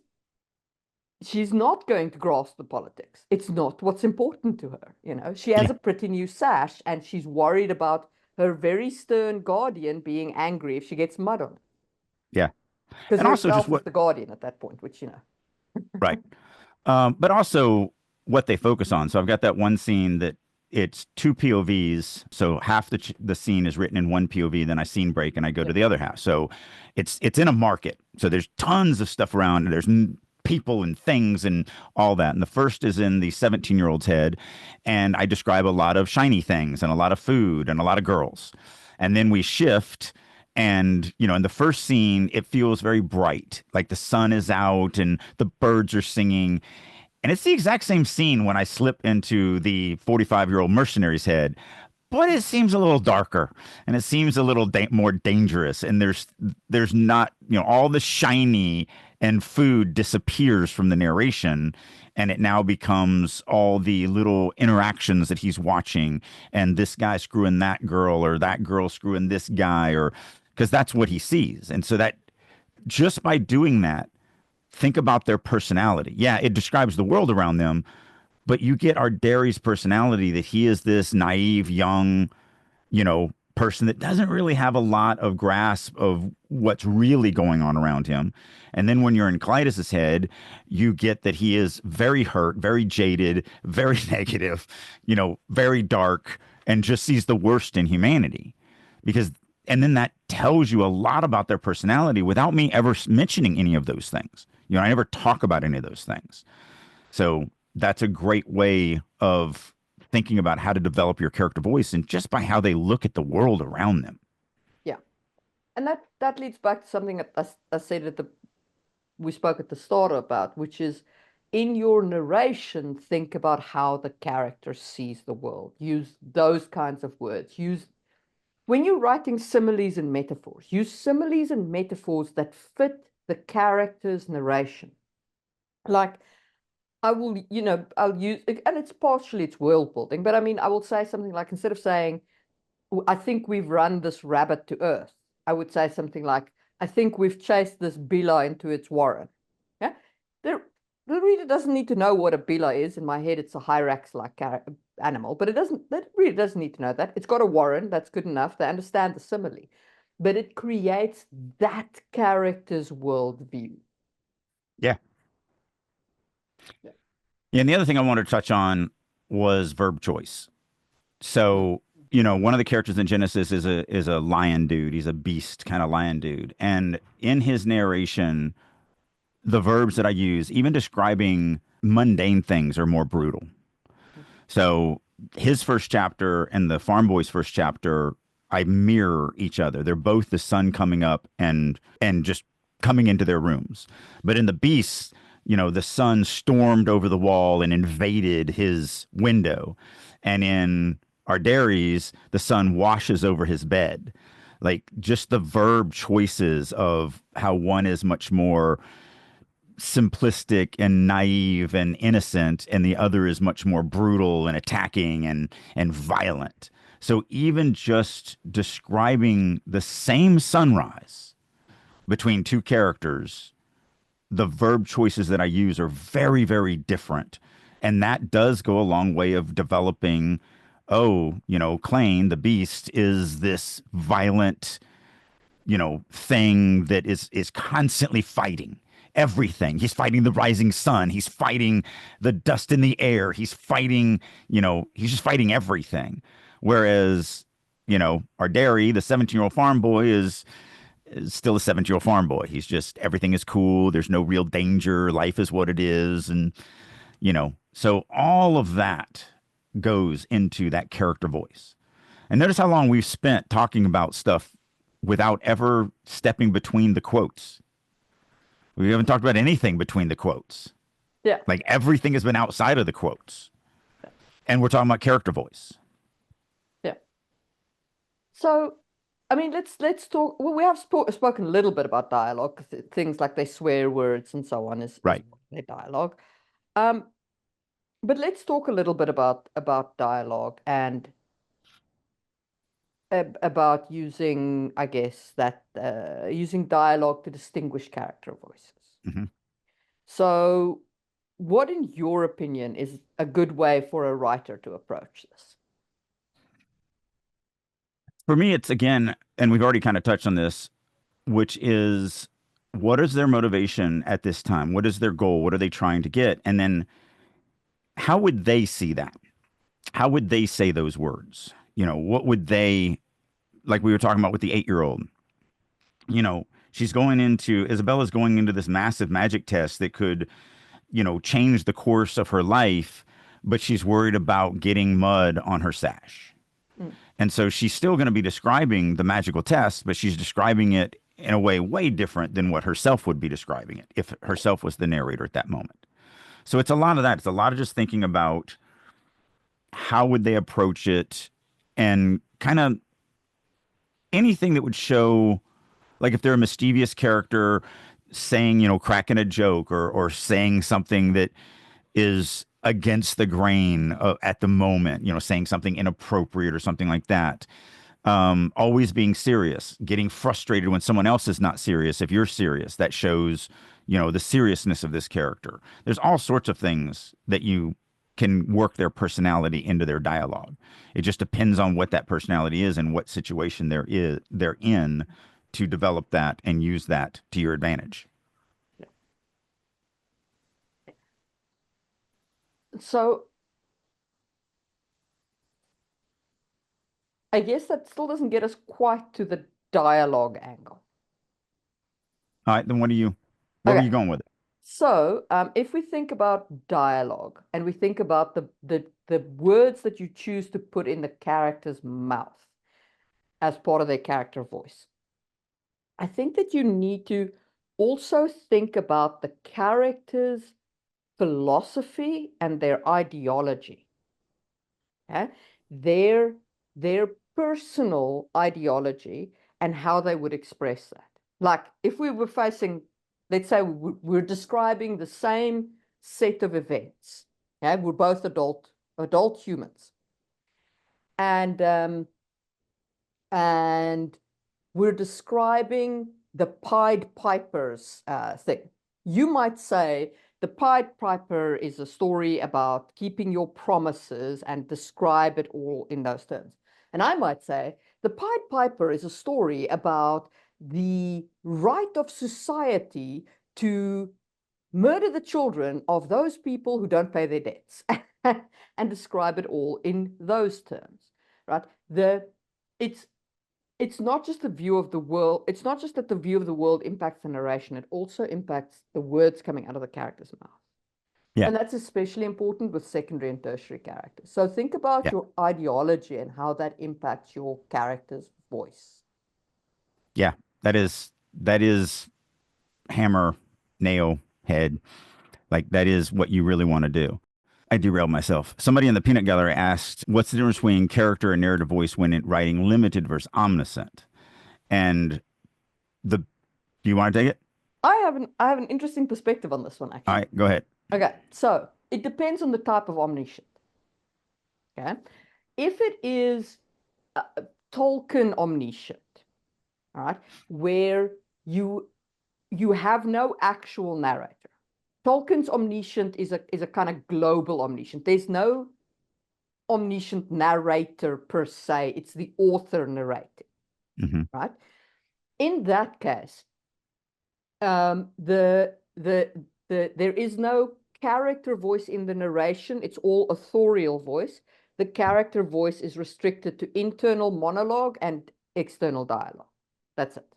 Speaker 2: she's not going to grasp the politics. It's not what's important to her. She has
Speaker 1: Yeah.
Speaker 2: a pretty new sash and she's worried about her very stern guardian being angry if she gets mud on it.
Speaker 1: Yeah.
Speaker 2: Because
Speaker 1: And also just
Speaker 2: herself is
Speaker 1: what,
Speaker 2: the guardian at that point, which.
Speaker 1: right. But also what they focus on. So I've got that one scene that it's two POVs. So half the scene is written in one POV, then I scene break and I go
Speaker 2: Yeah.
Speaker 1: to the other half. So it's in a market. So there's tons of stuff around. And there's people and things and all that. And the first is in the 17-year-old's head, and I describe a lot of shiny things and a lot of food and a lot of girls. And then we shift. And, in the first scene, it feels very bright, like the sun is out and the birds are singing. And it's the exact same scene when I slip into the 45-year-old mercenary's head, but it seems a little darker and it seems a little more dangerous. And there's not, all the shiny and food disappears from the narration. And it now becomes all the little interactions that he's watching, and this guy screwing that girl, or that girl screwing this guy, or because that's what he sees. And so that just by doing that, think about their personality. Yeah, it describes the world around them, but you get our Derry's personality, that he is this naive, young, person that doesn't really have a lot of grasp of what's really going on around him. And then when you're in Clytus's head, you get that he is very hurt, very jaded, very negative, very dark, and just sees the worst in humanity. Because, and then that tells you a lot about their personality without me ever mentioning any of those things. I never talk about any of those things. So that's a great way of thinking about how to develop your character voice and just by how they look at the world around them.
Speaker 2: Yeah. And that leads back to something that I said we spoke at the start about, which is in your narration, think about how the character sees the world. Use those kinds of words. When you're writing similes and metaphors, use similes and metaphors that fit the character's narration. Like I'll use, and it's world building, but I mean, I will say something like, instead of saying, I think we've run this rabbit to earth, I would say something like, I think we've chased this bila into its warren. Yeah. The reader doesn't need to know what a bila is. In my head, it's a hyrax-like animal, but that reader doesn't need to know that. It's got a warren, that's good enough. They understand the simile. But it creates that character's worldview.
Speaker 1: Yeah.
Speaker 2: Yeah.
Speaker 1: Yeah. And the other thing I wanted to touch on was verb choice.
Speaker 2: Mm.
Speaker 1: So, one of the characters in Genesis is a lion dude. He's a beast kind of lion dude. And in his narration, the verbs that I use, even describing mundane things, are more brutal. So his first chapter and the farm boy's first chapter, I mirror each other. They're both the sun coming up and just coming into their rooms. But in the beasts, the sun stormed over the wall and invaded his window. And in Arderies, the sun washes over his bed. Like, just the verb choices of how one is much more simplistic and naive and innocent, and the other is much more brutal and attacking and violent. So even just describing the same sunrise between two characters, the verb choices that I use are very, very different. And that does go a long way of developing, Klain, the beast, is this violent, thing that is constantly fighting everything. He's fighting the rising sun. He's fighting the dust in the air. He's fighting, he's just fighting everything. Whereas, Arderi, the 17-year-old farm boy, is still a 17-year-old farm boy. He's just, everything is cool. There's no real danger. Life is what it is. And, so all of that goes into that character voice. And notice how long we've spent talking about stuff without ever stepping between the quotes. We haven't talked about anything between the quotes.
Speaker 2: Yeah.
Speaker 1: Like, everything has been outside of the quotes. And we're talking about character voice.
Speaker 2: Yeah. So, I mean, let's talk. Well, we have spoken a little bit about dialogue, things like they swear words and so on is
Speaker 1: Right.
Speaker 2: their dialogue. Um, but let's talk a little bit about dialogue and about using, I guess, that using dialogue to distinguish character voices.
Speaker 1: Mm-hmm.
Speaker 2: So, what, in your opinion, is a good way for a writer to approach this?
Speaker 1: For me, it's, again, and we've already kind of touched on this, which is, what is their motivation at this time? What is their goal? What are they trying to get? And then how would they see that? How would they say those words? What would they, like we were talking about with the 8-year-old, she's going into, Isabella's going into this massive magic test that could, change the course of her life, but she's worried about getting mud on her sash.
Speaker 2: Mm.
Speaker 1: And so she's still going to be describing the magical test, but she's describing it in a way way different than what herself would be describing it if herself was the narrator at that moment. So it's a lot of that. It's a lot of just thinking about how would they approach it, and kind of anything that would show, like, if they're a mischievous character saying, cracking a joke, or saying something that is against the grain at the moment, saying something inappropriate or something like that. Always being serious, getting frustrated when someone else is not serious. If you're serious, that shows, the seriousness of this character. There's all sorts of things that you can work their personality into their dialogue. It just depends on what that personality is and what situation they're in to develop that and use that to your advantage.
Speaker 2: Yeah. So I guess that still doesn't get us quite to the dialogue angle.
Speaker 1: All right, then where were
Speaker 2: Okay,
Speaker 1: you going with it?
Speaker 2: so if we think about dialogue and we think about the words that you choose to put in the character's mouth as part of their character voice, I think that you need to also think about the character's philosophy and their ideology. Okay? Their their personal ideology and how they would express that. Like if we were facing, let's say we're describing the same set of events. Okay? We're both adult humans. And and we're describing the Pied Piper's thing. You might say the Pied Piper is a story about keeping your promises and describe it all in those terms. And I might say the Pied Piper is a story about the right of society to murder the children of those people who don't pay their debts and describe it all in those terms, right? It's it's not just the view of the world. It's not just that the view of the world impacts the narration. It also impacts the words coming out of the character's mouth.
Speaker 1: Yeah,
Speaker 2: And that's especially important with secondary and tertiary characters. So think about
Speaker 1: yeah,
Speaker 2: your ideology and how that impacts your character's voice.
Speaker 1: yeah. That is hammer, nail, head. Like that is what you really want to do. I derailed myself. Somebody in the peanut gallery asked, "What's the difference between character and narrative voice when writing limited versus omniscient?" And the do you want to take it?
Speaker 2: I have an interesting perspective on this one,
Speaker 1: All
Speaker 2: actually.
Speaker 1: right, go ahead.
Speaker 2: Okay, so it depends on the type of omniscient. Okay, if it is uh, Tolkien omniscient, all right, where you you have no actual narrator. Tolkien's omniscient is a kind of global omniscient. There's no omniscient narrator per se. It's the author narrating,
Speaker 1: Hmm.
Speaker 2: right? In that case, there is no character voice in the narration. It's all authorial voice. The character voice is restricted to internal monologue and external dialogue. That's it.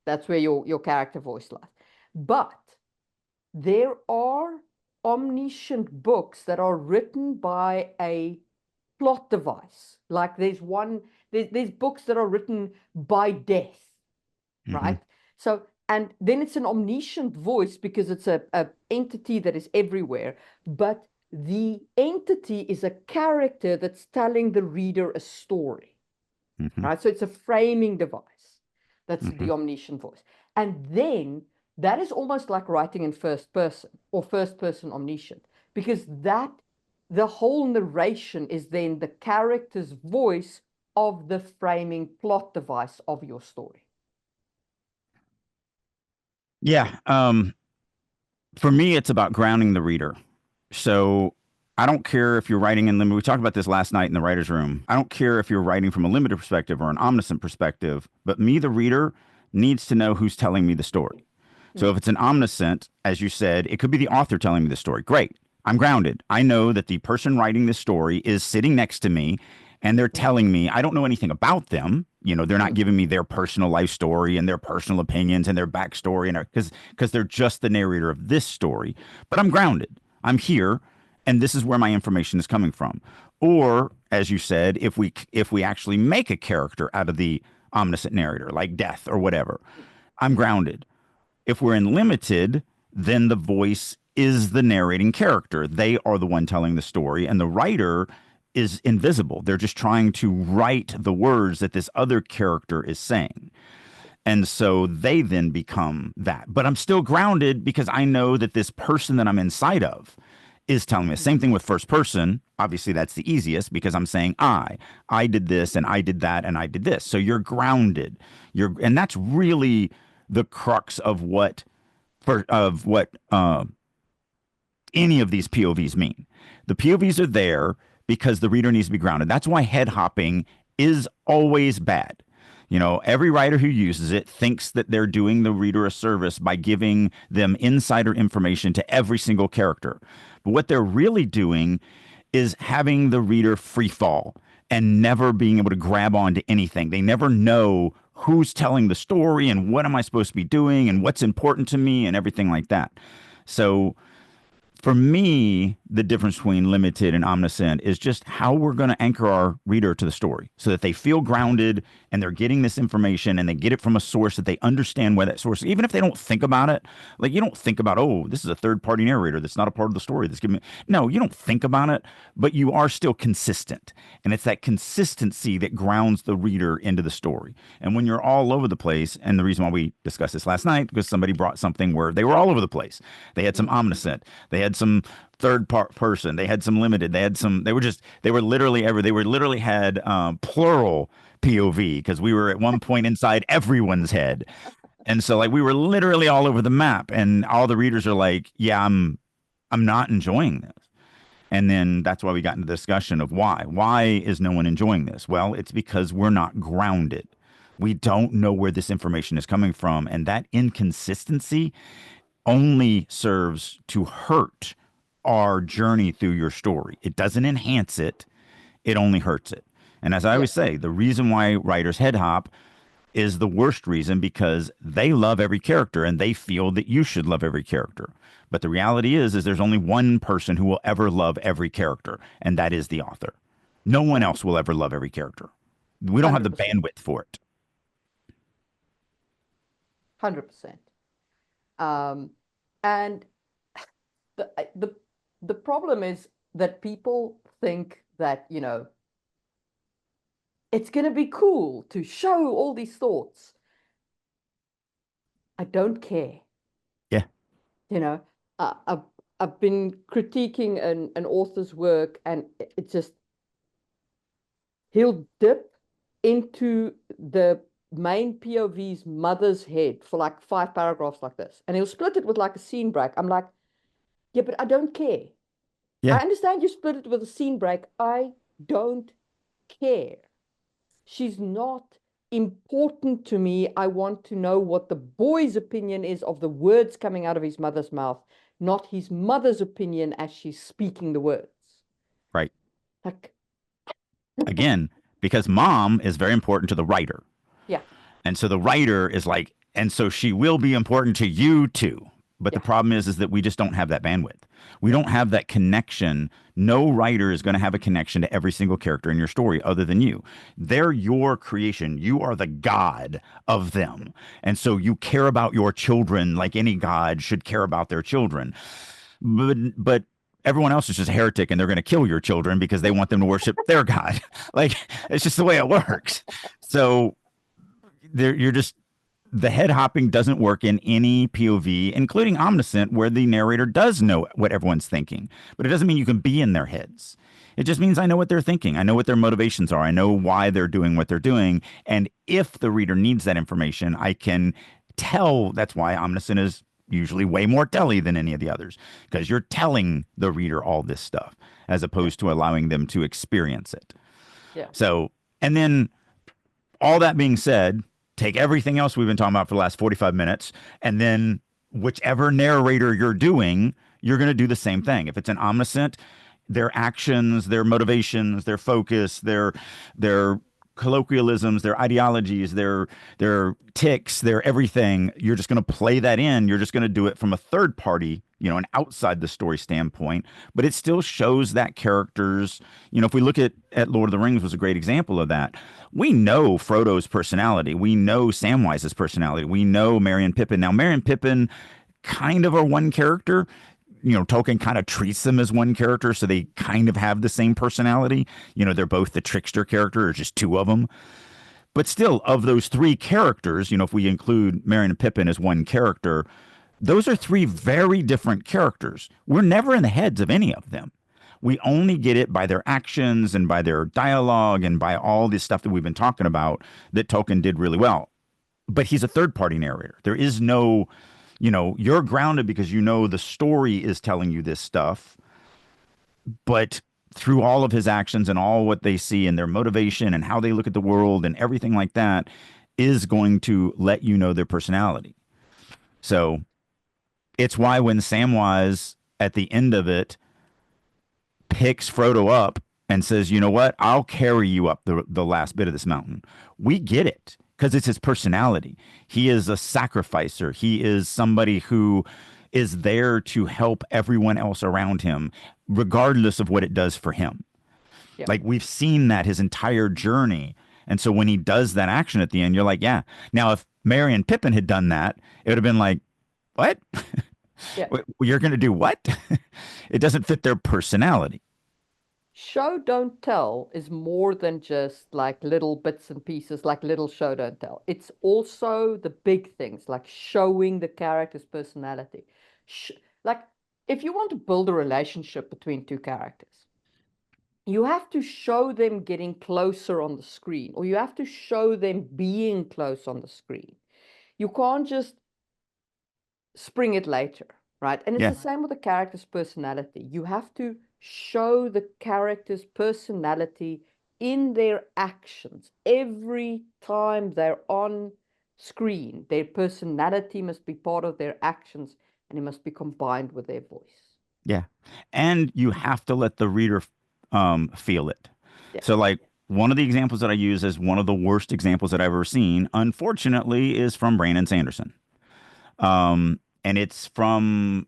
Speaker 2: That's where your character voice lies. But there are omniscient books that are written by a plot device. Like there's books that are written by death,
Speaker 1: Hmm.
Speaker 2: right? So, and then it's an omniscient voice because it's a entity that is everywhere, but the entity is a character that's telling the reader a story,
Speaker 1: Hmm.
Speaker 2: right? So it's a framing device. That's
Speaker 1: Hmm.
Speaker 2: the omniscient voice. And then that is almost like writing in first person or first person omniscient, because that the whole narration is then the character's voice of the framing plot device of your story.
Speaker 1: Yeah. For me, it's about grounding the reader. So I don't care if you're writing in limited. We talked about this last night in the writer's room. I don't care if you're writing from a limited perspective or an omniscient perspective, but me, the reader, needs to know who's telling me the story. So
Speaker 2: Mm,
Speaker 1: if it's an omniscient, as you said, it could be the author telling me the story. Great. I'm grounded. I know that the person writing this story is sitting next to me and they're
Speaker 2: mm,
Speaker 1: telling me, I don't know anything about them. They're not
Speaker 2: mm,
Speaker 1: giving me their personal life story and their personal opinions and their backstory and because they're just the narrator of this story. But I'm grounded. I'm here and this is where my information is coming from. Or as you said, if we actually make a character out of the omniscient narrator like death or whatever, I'm grounded. If we're in limited, then the voice is the narrating character. They are the one telling the story, and the writer is invisible. They're just trying to write the words that this other character is saying. And so they then become that. But I'm still grounded because I know that this person that I'm inside of is telling me the same thing with first person. Obviously, that's the easiest because I'm saying I did this and I did that and I did this. So you're grounded. And that's really the crux of what any of these POVs mean. The POVs are there because the reader needs to be grounded. That's why head hopping is always bad. Every writer who uses it thinks that they're doing the reader a service by giving them insider information to every single character. But what they're really doing is having the reader free fall and never being able to grab onto anything. They never know who's telling the story and what am I supposed to be doing and what's important to me and everything like that. So for me, the difference between limited and omniscient is just how we're going to anchor our reader to the story so that they feel grounded and they're getting this information and they get it from a source that they understand where that source, even if they don't think about it. Like you don't think about, oh, this is a third party narrator that's not a part of the story that's giving me. No, you don't think about it, but you are still consistent. And it's that consistency that grounds the reader into the story. And when you're all over the place, and the reason why we discussed this last night, because somebody brought something where they were all over the place. They had some omniscient, they had some third part person, they had some limited, they had some, they were literally ever, they were literally had plural POV because we were at one point inside everyone's head. And so like we were literally all over the map and all the readers are like, yeah, I'm not enjoying this. And then that's why we got into the discussion of why. Why is no one enjoying this? Well, it's because we're not grounded. We don't know where this information is coming from. And that inconsistency only serves to hurt our journey through your story. It doesn't enhance it, it only hurts it. And as I
Speaker 2: Yeah,
Speaker 1: always say, the reason why writers head hop is the worst reason because they love every character and they feel that you should love every character. But the reality is there's only one person who will ever love every character, and that is the author. No one
Speaker 2: yeah,
Speaker 1: else will ever love every character. We don't have the
Speaker 2: 100%.
Speaker 1: bandwidth for it.
Speaker 2: 100%. Um, and the the problem is that people think that, it's going to be cool to show all these thoughts. I don't care.
Speaker 1: Yeah.
Speaker 2: You know, I've been critiquing an author's work, and it's just he'll dip into the main POV's mother's head for like 5 paragraphs like this, and he'll split it with like a scene break. I'm like, yeah, but I don't care. I
Speaker 1: Yeah.
Speaker 2: understand you split it with a scene break. I don't care. She's not important to me. I want to know what the boy's opinion is of the words coming out of his mother's mouth, not his mother's opinion as she's speaking the words.
Speaker 1: Right.
Speaker 2: Like,
Speaker 1: Again, because mom is very important to the writer.
Speaker 2: yeah,
Speaker 1: And so the writer is like, and so she will be important to you too. But the
Speaker 2: yeah,
Speaker 1: problem is that we just don't have that bandwidth. We don't have that connection. No writer is going to have a connection to every single character in your story other than you. They're your creation. You are the god of them. And so you care about your children like any god should care about their children. But everyone else is just a heretic and they're going to kill your children because they want them to worship their god. Like it's just the way it works. So you're just the head hopping doesn't work in any POV, including omniscient, where the narrator does know what everyone's thinking. But it doesn't mean you can be in their heads. It just means I know what they're thinking. I know what their motivations are. I know why they're doing what they're doing. And if the reader needs that information, I can tell. That's why omniscient is usually way more telly than any of the others, because you're telling the reader all this stuff as
Speaker 2: yeah,
Speaker 1: opposed to allowing them to experience it.
Speaker 2: yeah,
Speaker 1: So, and then all that being said, take everything else we've been talking about for the last 45 minutes, and then whichever narrator you're doing, you're going to do the same thing. If it's an omniscient, their actions, their motivations, their focus, their colloquialisms, their ideologies, their ticks, their everything, you're just going to play that in. You're just going to do it from a third party, an outside the story standpoint, but it still shows that characters, if we look at Lord of the Rings was a great example of that. We know Frodo's personality. We know Samwise's personality. We know Merry and Pippin. Now, Merry and Pippin kind of are one character. Tolkien kind of treats them as one character, so they kind of have the same personality. They're both the trickster character, or just two of them. But still, of those three characters, if we include Merry and Pippin as one character, those are three very different characters. We're never in the heads of any of them. We only get it by their actions and by their dialogue and by all this stuff that we've been talking about that Tolkien did really well. But he's a third party narrator. There is no, you're grounded because the story is telling you this stuff. But through all of his actions and all what they see and their motivation and how they look at the world and everything like that, is going to let you know their personality. So it's why when Samwise at the end of it picks Frodo up and says, "You know what? I'll carry you up the last bit of this mountain." We get it because it's his personality. He is a sacrificer. He is somebody who is there to help everyone else around him, regardless of what it does for him.
Speaker 2: Yeah.
Speaker 1: Like we've seen that his entire journey. And so when he does that action at the end, you're like, yeah. Now, if Merry and Pippin had done that, it would have been like, what?
Speaker 2: Yeah.
Speaker 1: You're going to do what? It doesn't fit their personality.
Speaker 2: Show don't tell is more than just like little bits and pieces, like little show don't tell. It's also the big things, like showing the character's personality. Sh like, if you want to build a relationship between two characters, you have to show them getting closer on the screen, or you have to show them being close on the screen. You can't just spring it later, right? And it's
Speaker 1: Yeah.
Speaker 2: the same with the character's personality. You have to show the character's personality in their actions. Every time they're on screen, their personality must be part of their actions and it must be combined with their voice.
Speaker 1: Yeah. And you have to let the reader feel it.
Speaker 2: Yeah.
Speaker 1: So, like, one of the examples that I use as one of the worst examples that I've ever seen, unfortunately, is from Brandon Sanderson. And it's from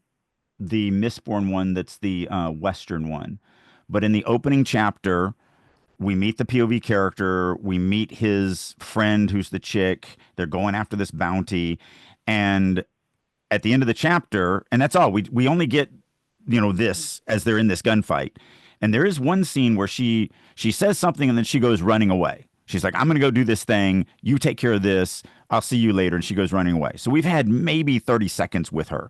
Speaker 1: the Mistborn one that's the Western one. But in the opening chapter, we meet the POV character, we meet his friend who's the chick. They're going after this bounty. And at the end of the chapter, and that's all. We only get, this as they're in this gunfight. And there is one scene where she says something and then she goes running away. She's like, "I'm gonna go do this thing. You take care of this. I'll see you later." And she goes running away. So we've had maybe 30 seconds with her.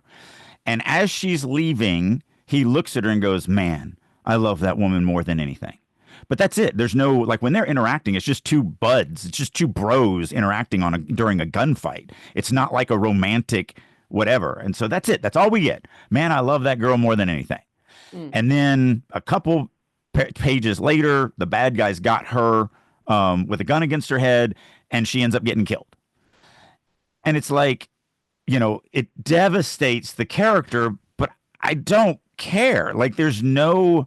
Speaker 1: And as she's leaving, he looks at her and goes, "Man, I love that woman more than anything." But that's it. There's no like when they're interacting, it's just two buds. It's just two bros interacting during a gunfight. It's not like a romantic whatever. And so that's it. That's all we get. "Man, I love that girl more than anything."
Speaker 2: Mm.
Speaker 1: And then a couple pages later, the bad guys got her with a gun against her head, and she ends up getting killed. And it's like, it devastates the character, but I don't care. Like there's no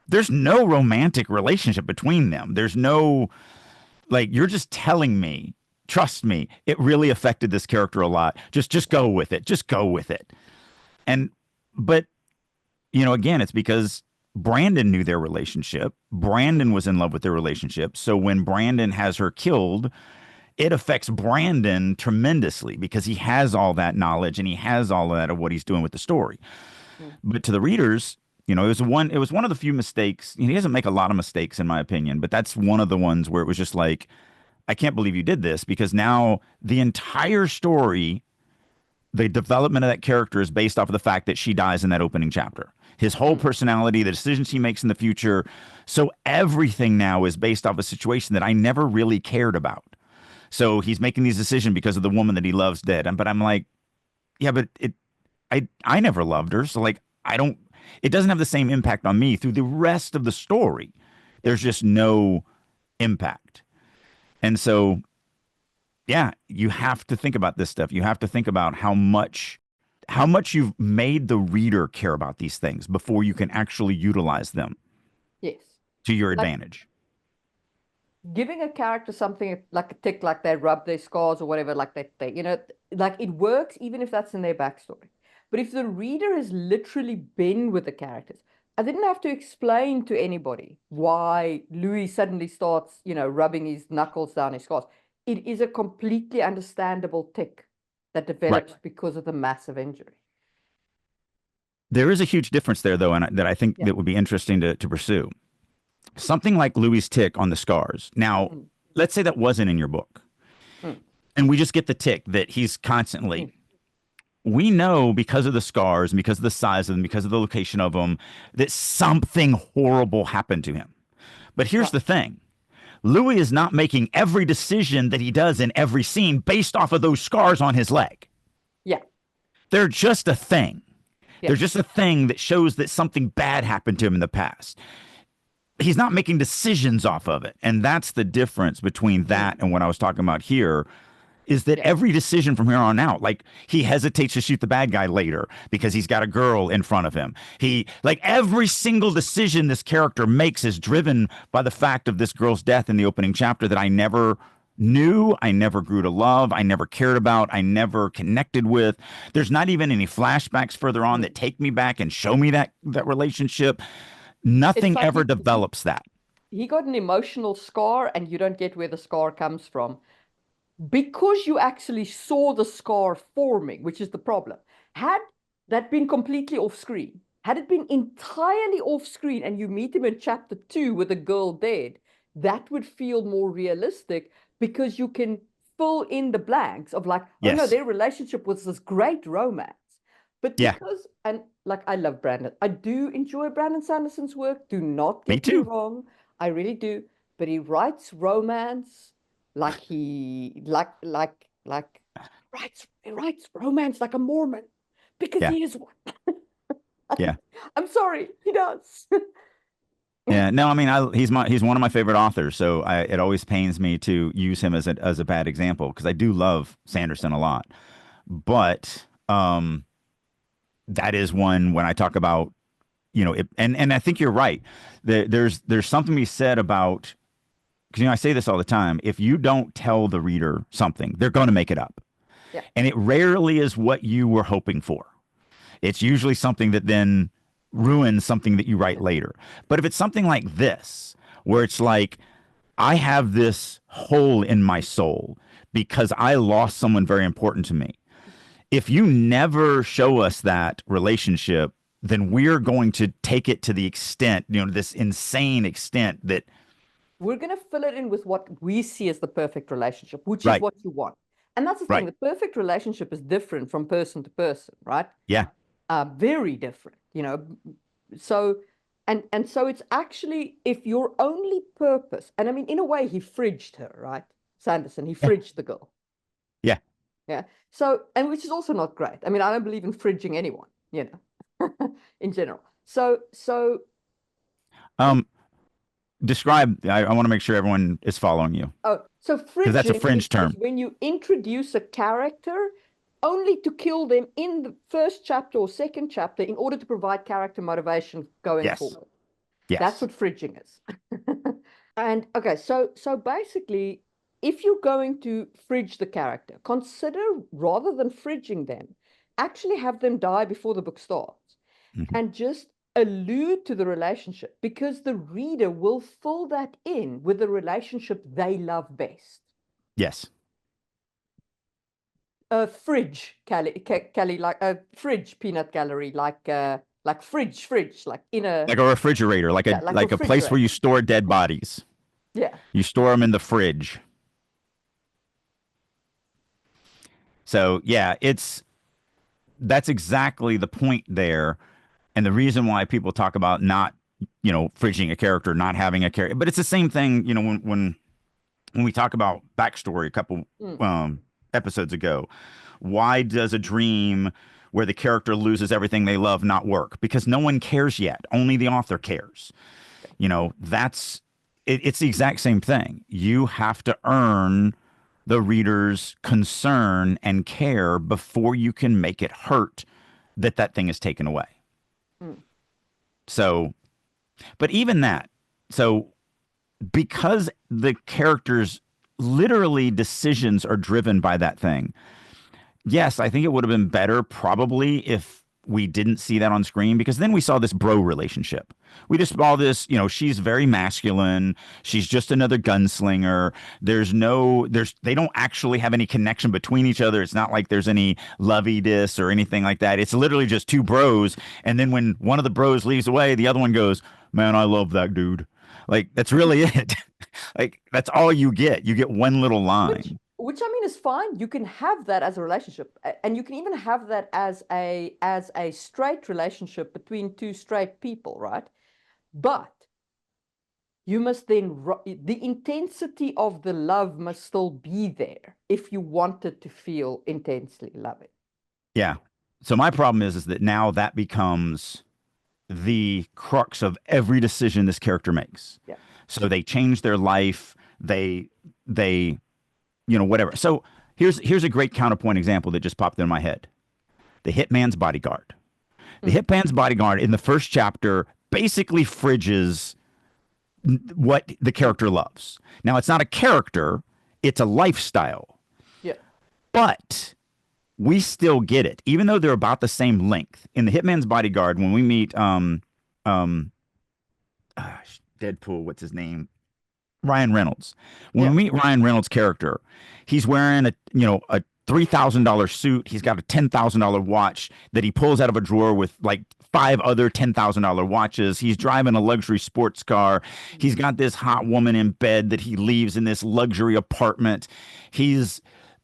Speaker 1: romantic relationship between them. There's no like you're just telling me, trust me, it really affected this character a lot. Just go with it. Just go with it. And but again, it's because Brandon knew their relationship.
Speaker 2: Mm.
Speaker 1: Brandon was in love with their relationship. So when Brandon has her killed, it affects Brandon tremendously because he has all that knowledge and he has all of that of what he's doing with the story.
Speaker 2: Mm.
Speaker 1: But to the readers, it was one of the few mistakes. He doesn't make a lot of mistakes in my opinion, but that's one of the ones where it was just like, I can't believe you did this because now the entire story, the development of that character is based off of the fact that she dies in that opening chapter. His whole
Speaker 2: Mm.
Speaker 1: personality, the decisions he makes in the future. So everything now is based off a situation that I never really cared about. So he's making these decisions because of the woman that he loves dead. But I'm like, yeah, but I never loved her. So like, it doesn't have the same impact on me through the rest of the story.
Speaker 2: Yeah.
Speaker 1: There's just no impact. And so, yeah, you have to think about this stuff. You have to think about how much you've made the reader care about these things before you can actually utilize them
Speaker 2: Yes.
Speaker 1: to your
Speaker 2: Like
Speaker 1: advantage.
Speaker 2: giving a character something like a tick, like they rub their scars or whatever, like like it works even if that's in their backstory. But if the reader has literally been with the characters, I didn't have to explain to anybody why Louis suddenly starts, rubbing his knuckles down his scars. It is a completely understandable tick that
Speaker 1: Right.
Speaker 2: develops because of the massive injury.
Speaker 1: There is a huge difference there, though, and that I think
Speaker 2: Yeah.
Speaker 1: that would be interesting to pursue. Something like Louis' tick on the scars. Now,
Speaker 2: Mm.
Speaker 1: let's say that wasn't in your book,
Speaker 2: Mm.
Speaker 1: and we just get the tick that he's constantly.
Speaker 2: Mm.
Speaker 1: We know because of the scars and because of the size of them, because of the location of them, that something horrible happened to him. But here's
Speaker 2: Right.
Speaker 1: the thing. Louis is not making every decision that he does in every scene based off of those scars on his leg.
Speaker 2: Yeah.
Speaker 1: They're just a thing.
Speaker 2: Yeah.
Speaker 1: They're just a thing that shows that something bad happened to him in the past. he's not making decisions off of it. And that's the difference between that
Speaker 2: Mm,
Speaker 1: and what I was talking about here is that
Speaker 2: yeah.
Speaker 1: every decision from here on out, like he hesitates to shoot the bad guy later because he's got a girl in front of him. He, like, every single decision this character makes is driven by the fact of this girl's death in the opening chapter that I never knew, I never grew to love, I never cared about, I never connected with. There's not even any flashbacks further on that
Speaker 2: Mm.
Speaker 1: take me back and show me that relationship.
Speaker 2: It's
Speaker 1: Nothing
Speaker 2: like
Speaker 1: ever
Speaker 2: he
Speaker 1: develops that.
Speaker 2: he got an emotional scar, and you don't get where the scar comes from because you actually saw the scar forming, which is the problem. Had that been completely off screen, had it been entirely off screen and you meet him in chapter 2 with a girl dead, that would feel more realistic because you can fill in the blanks of like, oh no,
Speaker 1: Yes.
Speaker 2: their relationship was this great romance. But
Speaker 1: Yeah.
Speaker 2: because, and like, I love Brandon. I do enjoy Brandon Sanderson's work. Do not
Speaker 1: Me
Speaker 2: get me
Speaker 1: too.
Speaker 2: wrong. I really do. But he writes romance like he writes romance like a Mormon because
Speaker 1: Yeah.
Speaker 2: he is one.
Speaker 1: Yeah.
Speaker 2: I'm sorry, he does.
Speaker 1: Yeah, no, I mean, he's one of my favorite authors, so it always pains me to use him as a bad example because I do love Sanderson a lot, but that is one when I talk about and I think you're right. There's something to be said about because I say this all the time. If you don't tell the reader something, they're going to make it up,
Speaker 2: Yeah,
Speaker 1: and it rarely is what you were hoping for. It's usually something that then ruins something that you write later. But if it's something like this, where it's like, I have this hole in my soul because I lost someone very important to me. If you never show us that relationship, then we're going to take it to the extent, this insane extent that,
Speaker 2: we're going to fill it in with what we see as the perfect relationship, which is
Speaker 1: right,
Speaker 2: what you want. And that's the thing,
Speaker 1: right.
Speaker 2: the perfect relationship is different from person to person, right?
Speaker 1: Yeah,
Speaker 2: Very different, So, and so it's actually if your only purpose, and I mean, in a way, he fridged her, right? Sanderson, he
Speaker 1: yeah,
Speaker 2: fridged the girl.
Speaker 1: yeah.
Speaker 2: Yeah. So, and which is also not great. I mean, I don't believe in fridging anyone, in general. So if
Speaker 1: Um, describe, I want to make sure everyone is following you
Speaker 2: so
Speaker 1: because that's a
Speaker 2: fridging
Speaker 1: fringe
Speaker 2: is
Speaker 1: term.
Speaker 2: when you introduce a character only to kill them in the first chapter or second chapter in order to provide character motivation going
Speaker 1: Yes,
Speaker 2: forward. That's
Speaker 1: yes,
Speaker 2: what fridging is. And okay, so basically, if you're going to fridge the character, consider rather than fridging them, actually have them die before the book starts
Speaker 1: mhm,
Speaker 2: and just allude to the relationship because the reader will fill that in with the relationship they love best.
Speaker 1: yes.
Speaker 2: A fridge, Kelly, like a fridge peanut gallery, like fridge, like in a
Speaker 1: Like a refrigerator,
Speaker 2: yeah, like
Speaker 1: like a place where
Speaker 2: refrigerator.
Speaker 1: you store dead bodies.
Speaker 2: Yeah.
Speaker 1: You store them in the fridge. So yeah, that's exactly the point there, and the reason why people talk about not, fridging a character, not having a character. But it's the same thing, when we talk about backstory a couple
Speaker 2: Mm.
Speaker 1: um, episodes ago. Why does a dream where the character loses everything they love not work? Because no one cares yet. Only the author cares. That's it's the exact same thing. You have to earn the reader's concern and care before you can make it hurt that thing is taken away.
Speaker 2: Mm.
Speaker 1: So, but even that, so because the characters literally decisions are driven by that thing. Yes, I think it would have been better probably if we didn't see that on screen because then we saw this bro relationship. We just saw this, she's very masculine. She's just another gunslinger. They don't actually have any connection between each other. It's not like there's any lovey-dous or anything like that. It's literally just two bros. And then when one of the bros leaves away, the other one goes, man, I love that dude. Like, that's really it. Like, that's all you get. You get one little
Speaker 2: Which
Speaker 1: line.
Speaker 2: which I mean is fine. You can have that as a relationship, and you can even have that as a straight relationship between two straight people, right? But you must then the intensity of the love must still be there if you want it to feel intensely loving.
Speaker 1: Yeah. So my problem is that now that becomes the crux of every decision this character makes.
Speaker 2: Yeah.
Speaker 1: So they change their life. They whatever. So here's a great counterpoint example that just popped in my head. The Hitman's Bodyguard. The
Speaker 2: Mm.
Speaker 1: Hitman's Bodyguard in the first chapter basically fridges what the character loves. Now it's not a character, it's a lifestyle.
Speaker 2: Yeah.
Speaker 1: But we still get it, even though they're about the same length. In the Hitman's Bodyguard, when we meet um Deadpool, what's his name? Ryan Reynolds. When
Speaker 2: Yeah.
Speaker 1: we meet Ryan Reynolds' character, he's wearing a $3,000 suit. He's got a $10,000 watch that he pulls out of a drawer with like five other $10,000 watches. He's driving a luxury sports car. He's got this hot woman in bed that he leaves in this luxury apartment. He's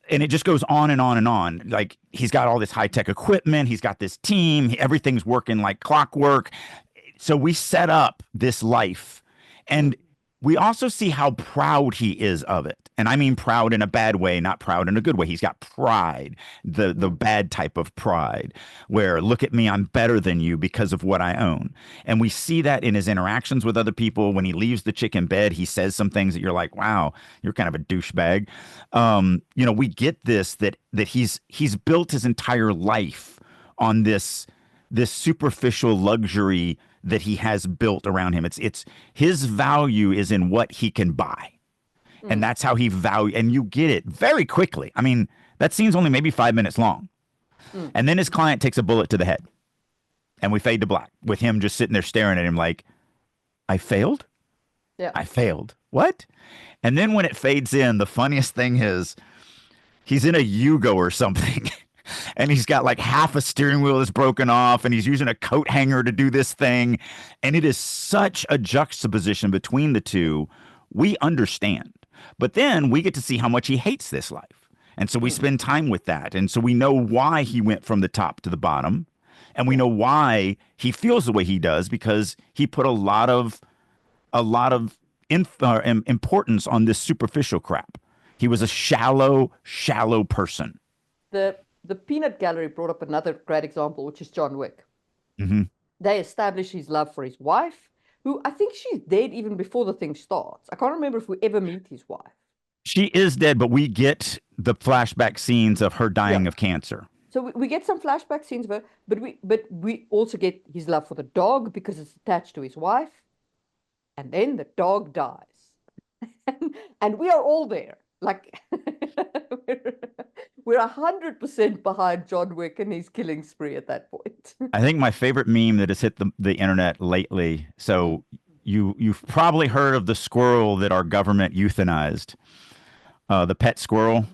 Speaker 1: and it just goes on and on and on. Like he's got all this high tech equipment. He's got this team. Everything's working like clockwork. So we set up this life, and we also see how proud he is of it. And I mean proud in a bad way, not proud in a good way. He's got pride, the bad type of pride, where look at me, I'm better than you because of what I own. And we see that in his interactions with other people. When he leaves the chick in bed, he says some things that you're like, wow, you're kind of a douchebag. We get this that he's built his entire life on this superficial luxury that he has built around him. It's his value is in what he can buy. And
Speaker 2: Mm.
Speaker 1: that's how he value and you get it very quickly. I mean, that scene's only maybe 5 minutes long.
Speaker 2: Mm.
Speaker 1: And then his client takes a bullet to the head. And we fade to black with him just sitting there staring at him like, I failed?
Speaker 2: Yeah.
Speaker 1: I failed. What? And then when it fades in, the funniest thing is he's in a Yugo or something. And he's got like half a steering wheel that's broken off, and he's using a coat hanger to do this thing. And it is such a juxtaposition between the two. We understand. But then we get to see how much he hates this life. And so we
Speaker 2: Mm.
Speaker 1: spend time with that. And so we know why he went from the top to the bottom. And we
Speaker 2: Yeah.
Speaker 1: know why he feels the way he does because he put a lot of importance on this superficial crap. He was a shallow, shallow person.
Speaker 2: The Peanut Gallery brought up another great example, which is John Wick.
Speaker 1: Hmm.
Speaker 2: They establish his love for his wife, who I think she's dead even before the thing starts. I can't remember if we ever meet his wife.
Speaker 1: She is dead, but we get the flashback scenes of her
Speaker 2: Yeah.
Speaker 1: dying of cancer.
Speaker 2: So we get some flashback scenes of her, but we also get his love for the dog because it's attached to his wife, and then the dog dies, and we are all there. Like we're we're 100% behind John Wick and his killing spree at that point.
Speaker 1: I think my favorite meme that has hit the internet lately.
Speaker 2: Mm.
Speaker 1: So you've probably heard of the squirrel that our government euthanized, the pet squirrel.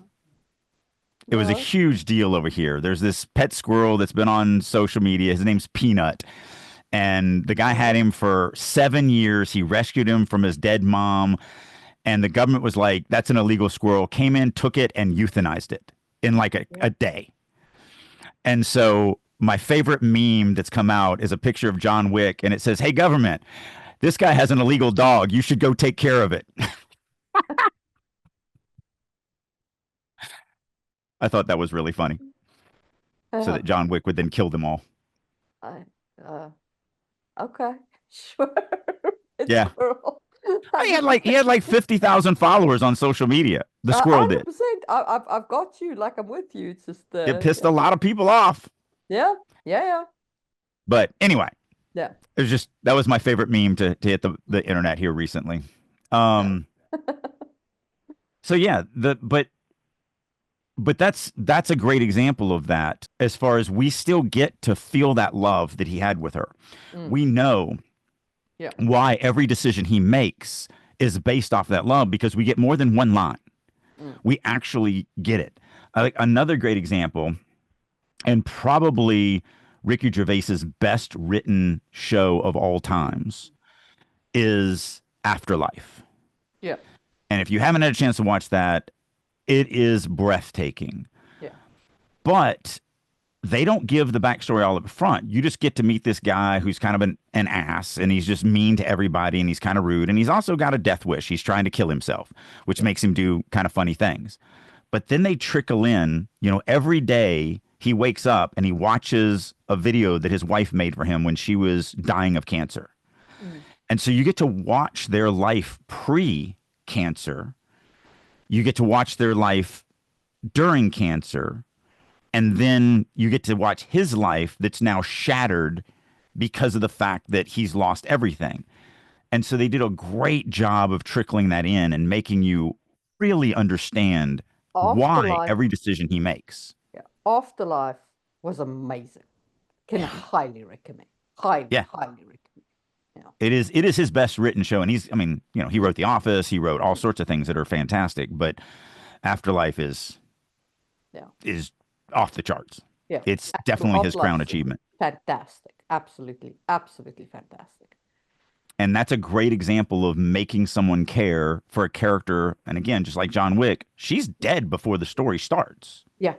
Speaker 1: It was a
Speaker 2: No.
Speaker 1: huge deal over here. There's this pet squirrel that's been on social media. His name's Peanut. And the guy had him for 7 years. He rescued him from his dead mom. And the government was like, that's an illegal squirrel. Came in, took it, and euthanized it in like a day. And so my favorite meme that's come out is a picture of John Wick. And it says, hey, government, this guy has an illegal dog. You should go take care of it. I thought that was really funny. So
Speaker 2: Uh,
Speaker 1: that John Wick would then kill them all.
Speaker 2: I, uh, okay, sure. It's
Speaker 1: Yeah.
Speaker 2: squirrel.
Speaker 1: He had like 50,000 followers on social media. The squirrel did.
Speaker 2: 100%. I've got you. Like I'm with you. It's just
Speaker 1: It pissed a lot of people off.
Speaker 2: yeah, yeah, yeah,
Speaker 1: But anyway,
Speaker 2: yeah.
Speaker 1: it was just that was my favorite meme to hit the internet here recently.
Speaker 2: Yeah.
Speaker 1: So yeah, but that's a great example of that as far as we still get to feel that love that he had with her.
Speaker 2: Mm,
Speaker 1: We know
Speaker 2: yeah.
Speaker 1: why every decision he makes is based off that love because we get more than one line.
Speaker 2: Mm,
Speaker 1: We actually get it. Like another great example, and probably Ricky Gervais's best written show of all times is Afterlife.
Speaker 2: yeah.
Speaker 1: And if you haven't had a chance to watch that, it is breathtaking.
Speaker 2: Yeah.
Speaker 1: But they don't give the backstory all up front. You just get to meet this guy who's kind of an ass and he's just mean to everybody and he's kind of rude. And he's also got a death wish. He's trying to kill himself, which makes him do kind of funny things. But then they trickle in, every day he wakes up and he watches a video that his wife made for him when she was dying of cancer.
Speaker 2: Mm.
Speaker 1: And so you get to watch their life pre-cancer. You get to watch their life during cancer. And then you get to watch his life that's now shattered because of the fact that he's lost everything. And so they did a great job of trickling that in and making you really understand why
Speaker 2: Afterlife,
Speaker 1: every decision he makes.
Speaker 2: yeah, Afterlife was amazing. Can highly recommend. Highly,
Speaker 1: Yeah.
Speaker 2: highly recommend. Yeah.
Speaker 1: It is his best written show. And he's, I mean, he wrote The Office, he wrote all sorts of things that are fantastic, but Afterlife
Speaker 2: Yeah.
Speaker 1: is off the charts.
Speaker 2: Yeah.
Speaker 1: It's definitely his crown
Speaker 2: Afterlife's
Speaker 1: achievement.
Speaker 2: fantastic. Absolutely, absolutely fantastic.
Speaker 1: And that's a great example of making someone care for a character. And again, just like John Wick, she's dead before the story starts.
Speaker 2: Yeah.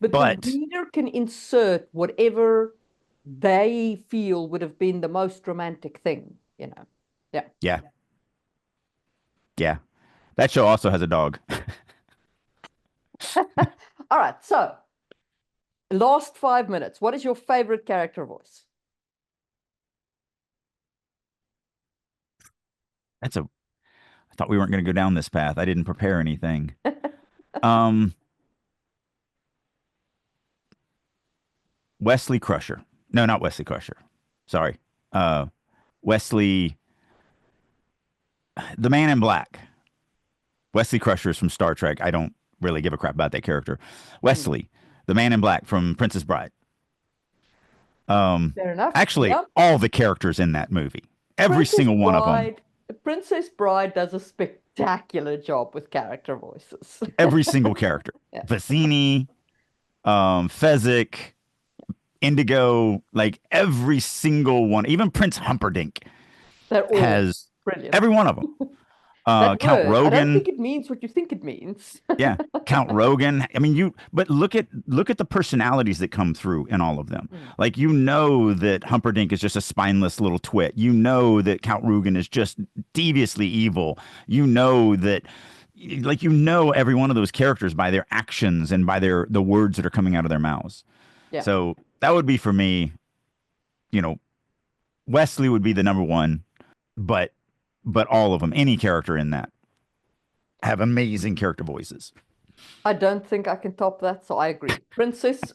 Speaker 2: But the
Speaker 1: But
Speaker 2: reader can insert whatever they feel would have been the most romantic thing, you know. Yeah.
Speaker 1: yeah, yeah. That show also has a dog.
Speaker 2: All right. So, last 5 minutes. What is your favorite character voice?
Speaker 1: That's a I thought we weren't going to go down this path. I didn't prepare anything. Um Wesley Crusher. No, not Wesley Crusher. Sorry. Wesley the Man in Black. Wesley Crusher is from Star Trek. I don't really give a crap about that character.
Speaker 2: Mm,
Speaker 1: Wesley, the Man in Black from Princess Bride. Um,
Speaker 2: fair enough.
Speaker 1: Actually,
Speaker 2: Yeah.
Speaker 1: all the characters in that movie, every
Speaker 2: Princess
Speaker 1: single one of them,
Speaker 2: Bride. Princess Bride does a spectacular job with character voices.
Speaker 1: every single character.
Speaker 2: Yeah.
Speaker 1: Vicini, Fezzik, Indigo, like every single one, even Prince Humperdinck
Speaker 2: They're all
Speaker 1: has
Speaker 2: brilliant.
Speaker 1: every one of them.
Speaker 2: That
Speaker 1: Count
Speaker 2: word, I don't
Speaker 1: Rogan,
Speaker 2: think it means what you think it means.
Speaker 1: yeah, Count Rogan. I mean, but look at the personalities that come through in all of them.
Speaker 2: Mm,
Speaker 1: Like that Humperdinck is just a spineless little twit. That Count Rogan is just deviously evil. That every one of those characters by their actions and by the words that are coming out of their mouths.
Speaker 2: yeah.
Speaker 1: So that would be for me, you know, Wesley would be the number one, but all of them, any character in that have amazing character voices.
Speaker 2: I don't think I can top that, so I agree. Princess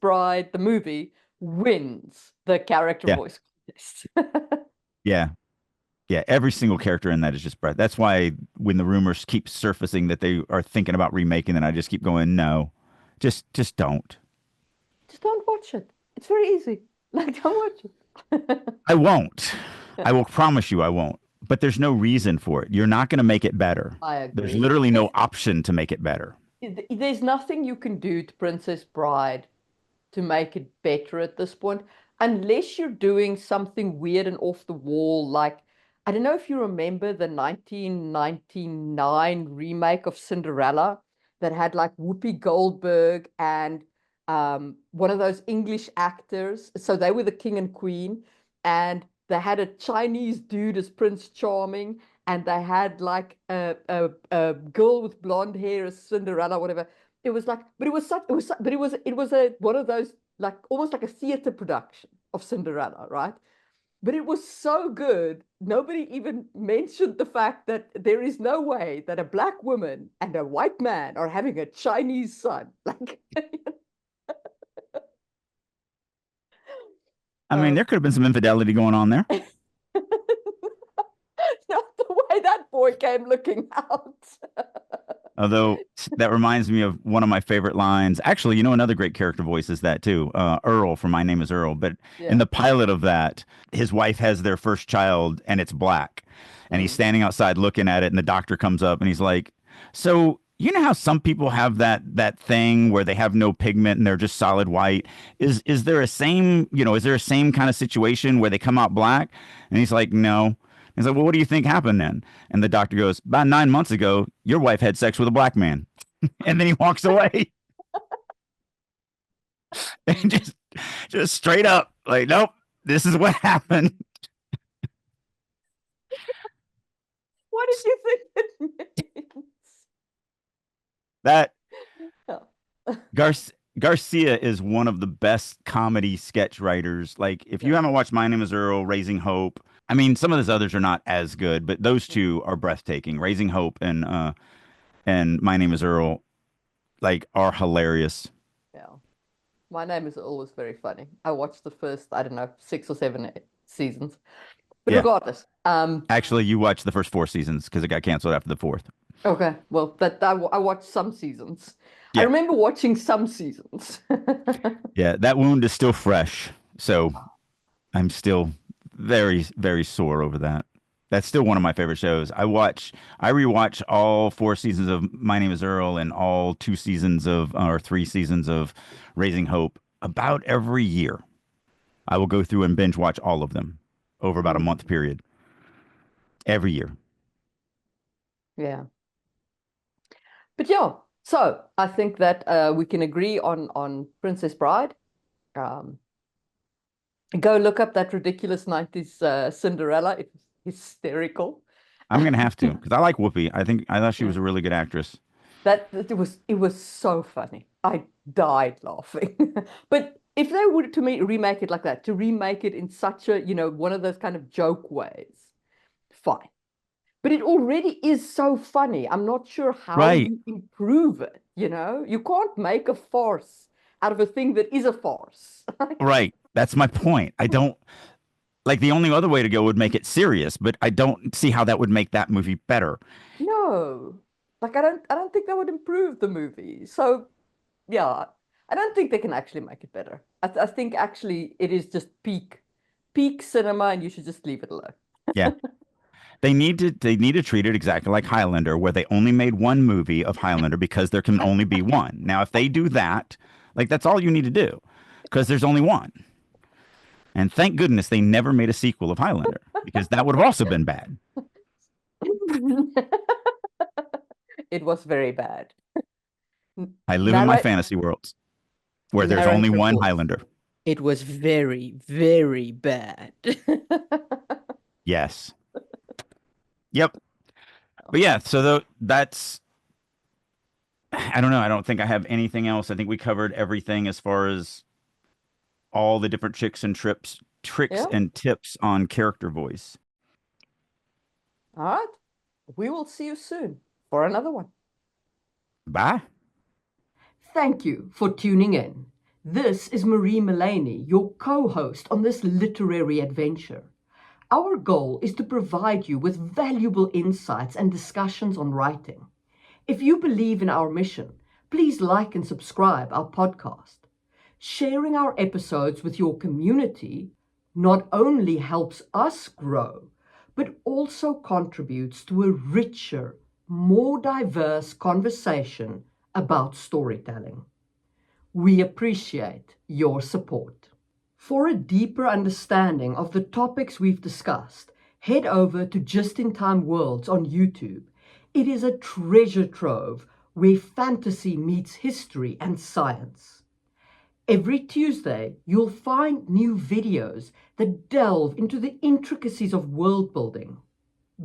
Speaker 2: Bride, the movie, wins the character
Speaker 1: Yeah.
Speaker 2: voice contest.
Speaker 1: Yeah. Yeah, every single character in that is just bright. That's why when the rumors keep surfacing that they are thinking about remaking it, I just keep going, no, just don't.
Speaker 2: Just don't watch it. It's very easy. Like, don't watch it.
Speaker 1: I won't.
Speaker 2: Yeah,
Speaker 1: I will promise you I won't. But there's no reason for it. You're not going to make it better.
Speaker 2: I
Speaker 1: There's
Speaker 2: agree.
Speaker 1: literally no option to make it better.
Speaker 2: There's nothing you can do to Princess Bride to make it better at this point, unless you're doing something weird and off the wall. Like, I don't know if you remember the 1999 remake of Cinderella that had like Whoopi Goldberg and one of those English actors. So they were the king and queen, and they had a Chinese dude as Prince Charming, and they had like a girl with blonde hair as Cinderella, whatever. It was like, but it was such, it was, but it was a one of those like almost like a theater production of Cinderella, right? But it was so good, nobody even mentioned the fact that there is no way that a black woman and a white man are having a Chinese son. Like,
Speaker 1: I mean,
Speaker 2: um,
Speaker 1: there could have been some infidelity going on there.
Speaker 2: not the way that boy came looking out.
Speaker 1: Although that reminds me of one of my favorite lines. Actually, another great character voice is that too. Earl from My Name is Earl. But in
Speaker 2: Yeah.
Speaker 1: the pilot of that, his wife has their first child and it's black. And he's
Speaker 2: Mm.
Speaker 1: standing outside looking at it, and the doctor comes up and he's like, "So, you know how some people have that thing where they have no pigment and they're just solid white? Is there a same kind of situation where they come out black?" And he's like, "No." He's like, "Well, what do you think happened then?" And the doctor goes, "About 9 months ago, your wife had sex with a black man." And then he walks away. And just straight up, like, "Nope, this is what happened."
Speaker 2: What did you think it means?
Speaker 1: That
Speaker 2: Yeah.
Speaker 1: Gar- Garcia is one of the best comedy sketch writers. Like, if you
Speaker 2: Yeah.
Speaker 1: haven't watched My Name is Earl, Raising Hope, I mean, some of those others are not as good, but those two are breathtaking. Raising Hope and My Name is Earl, like, are hilarious.
Speaker 2: Yeah. My name is always very funny. I watched the first, I don't know, 6 or 7 seasons. But
Speaker 1: Yeah.
Speaker 2: regardless,
Speaker 1: Actually, you watched the first four seasons because it got canceled after the fourth.
Speaker 2: okay, well, I watched some seasons. I
Speaker 1: Yeah.
Speaker 2: remember watching some seasons.
Speaker 1: Yeah. That wound is still fresh. So I'm still very, very sore over that. That's still one of my favorite shows. I rewatch all four seasons of My Name is Earl and all two seasons of, or three seasons of Raising Hope about every year. I will go through and binge watch all of them over about a month
Speaker 2: Mm,
Speaker 1: period every year.
Speaker 2: yeah. But yeah, so I think that we can agree on Princess Bride. Um, Go look up that ridiculous 90s Cinderella. It was hysterical.
Speaker 1: I'm gonna have to because I like Whoopi. I thought she was
Speaker 2: Yeah.
Speaker 1: a really good actress.
Speaker 2: It was so funny. I died laughing. But if they were to remake it like that, to remake it in such a, one of those kind of joke ways, fine. But it already is so funny. I'm not sure how
Speaker 1: Right,
Speaker 2: you improve it, you know? You can't make a farce out of a thing that is a farce.
Speaker 1: right. That's my point. I don't like the only other way to go would make it serious, but I don't see how that would make that movie better.
Speaker 2: No. Like I don't think that would improve the movie. So yeah, I don't think they can actually make it better. I think actually it is just peak cinema and you should just leave it alone.
Speaker 1: Yeah. They need to treat it exactly like Highlander, where they only made one movie of Highlander because there can only be one. Now, if they do that, like that's all you need to do, because there's only one. And thank goodness they never made a sequel of Highlander, because that would have also been bad.
Speaker 2: It was very bad.
Speaker 1: I live in my
Speaker 2: Narrate
Speaker 1: fantasy worlds where there's only
Speaker 2: narrator
Speaker 1: one
Speaker 2: voice.
Speaker 1: Highlander.
Speaker 2: It was very, very bad.
Speaker 1: Yes. Yep. But yeah, so that's I don't know. I don't think I have anything else. I think we covered everything as far as all the different tricks
Speaker 2: Yeah.
Speaker 1: and tips on character voice.
Speaker 2: All right. We will see you soon for another one.
Speaker 1: Bye.
Speaker 2: Thank you for tuning in. This is Marie Mullaney, your co host on this literary adventure. Our goal is to provide you with valuable insights and discussions on writing. If you believe in our mission, please like and subscribe our podcast. Sharing our episodes with your community not only helps us grow, but also contributes to a richer, more diverse conversation about storytelling. We appreciate your support. For a deeper understanding of the topics we've discussed, head over to Just in Time Worlds on YouTube. It is a treasure trove where fantasy meets history and science. Every Tuesday, you'll find new videos that delve into the intricacies of world building,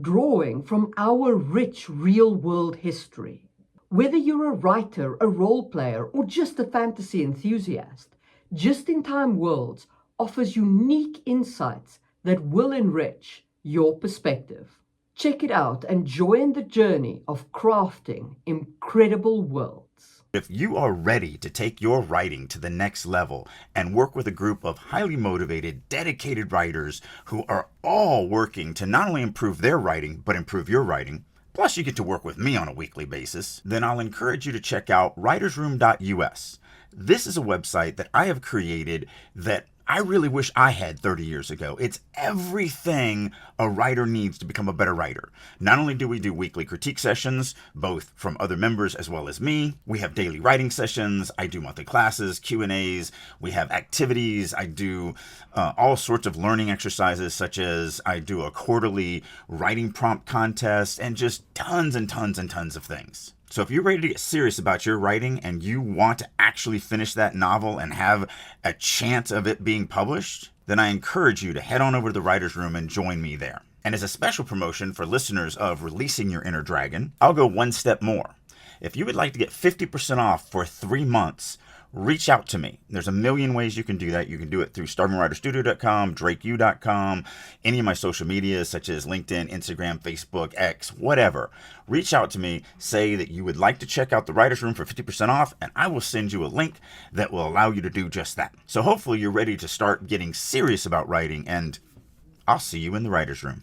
Speaker 2: drawing from our rich real world history. Whether you're a writer, a role player, or just a fantasy enthusiast, Just in Time Worlds offers unique insights that will enrich your perspective. Check it out and join the journey of crafting incredible worlds.
Speaker 1: If you are ready to take your writing to the next level and work with a group of highly motivated, dedicated writers who are all working to not only improve their writing, but improve your writing, plus you get to work with me on a weekly basis, then I'll encourage you to check out writersroom.us. This is a website that I have created that I really wish I had 30 years ago. It's everything a writer needs to become a better writer. Not only do we do weekly critique sessions, both from other members as well as me, we have daily writing sessions, I do monthly classes, Q&As, we have activities, I do all sorts of learning exercises, such as I do a quarterly writing prompt contest, and just tons and tons and tons of things. So if you're ready to get serious about your writing and you want to actually finish that novel and have a chance of it being published, then I encourage you to head on over to the writer's room and join me there. And as a special promotion for listeners of Releasing Your Inner Dragon, I'll go one step more. If you would like to get 50% off for 3 months, reach out to me. There's a million ways you can do that. You can do it through starvingwriterstudio.com, drakeu.com, any of my social medias such as LinkedIn, Instagram, Facebook, X, whatever. Reach out to me, say that you would like to check out the Writer's Room for 50% off, and I will send you a link that will allow you to do just that. So hopefully you're ready to start getting serious about writing, and I'll see you in the Writer's Room.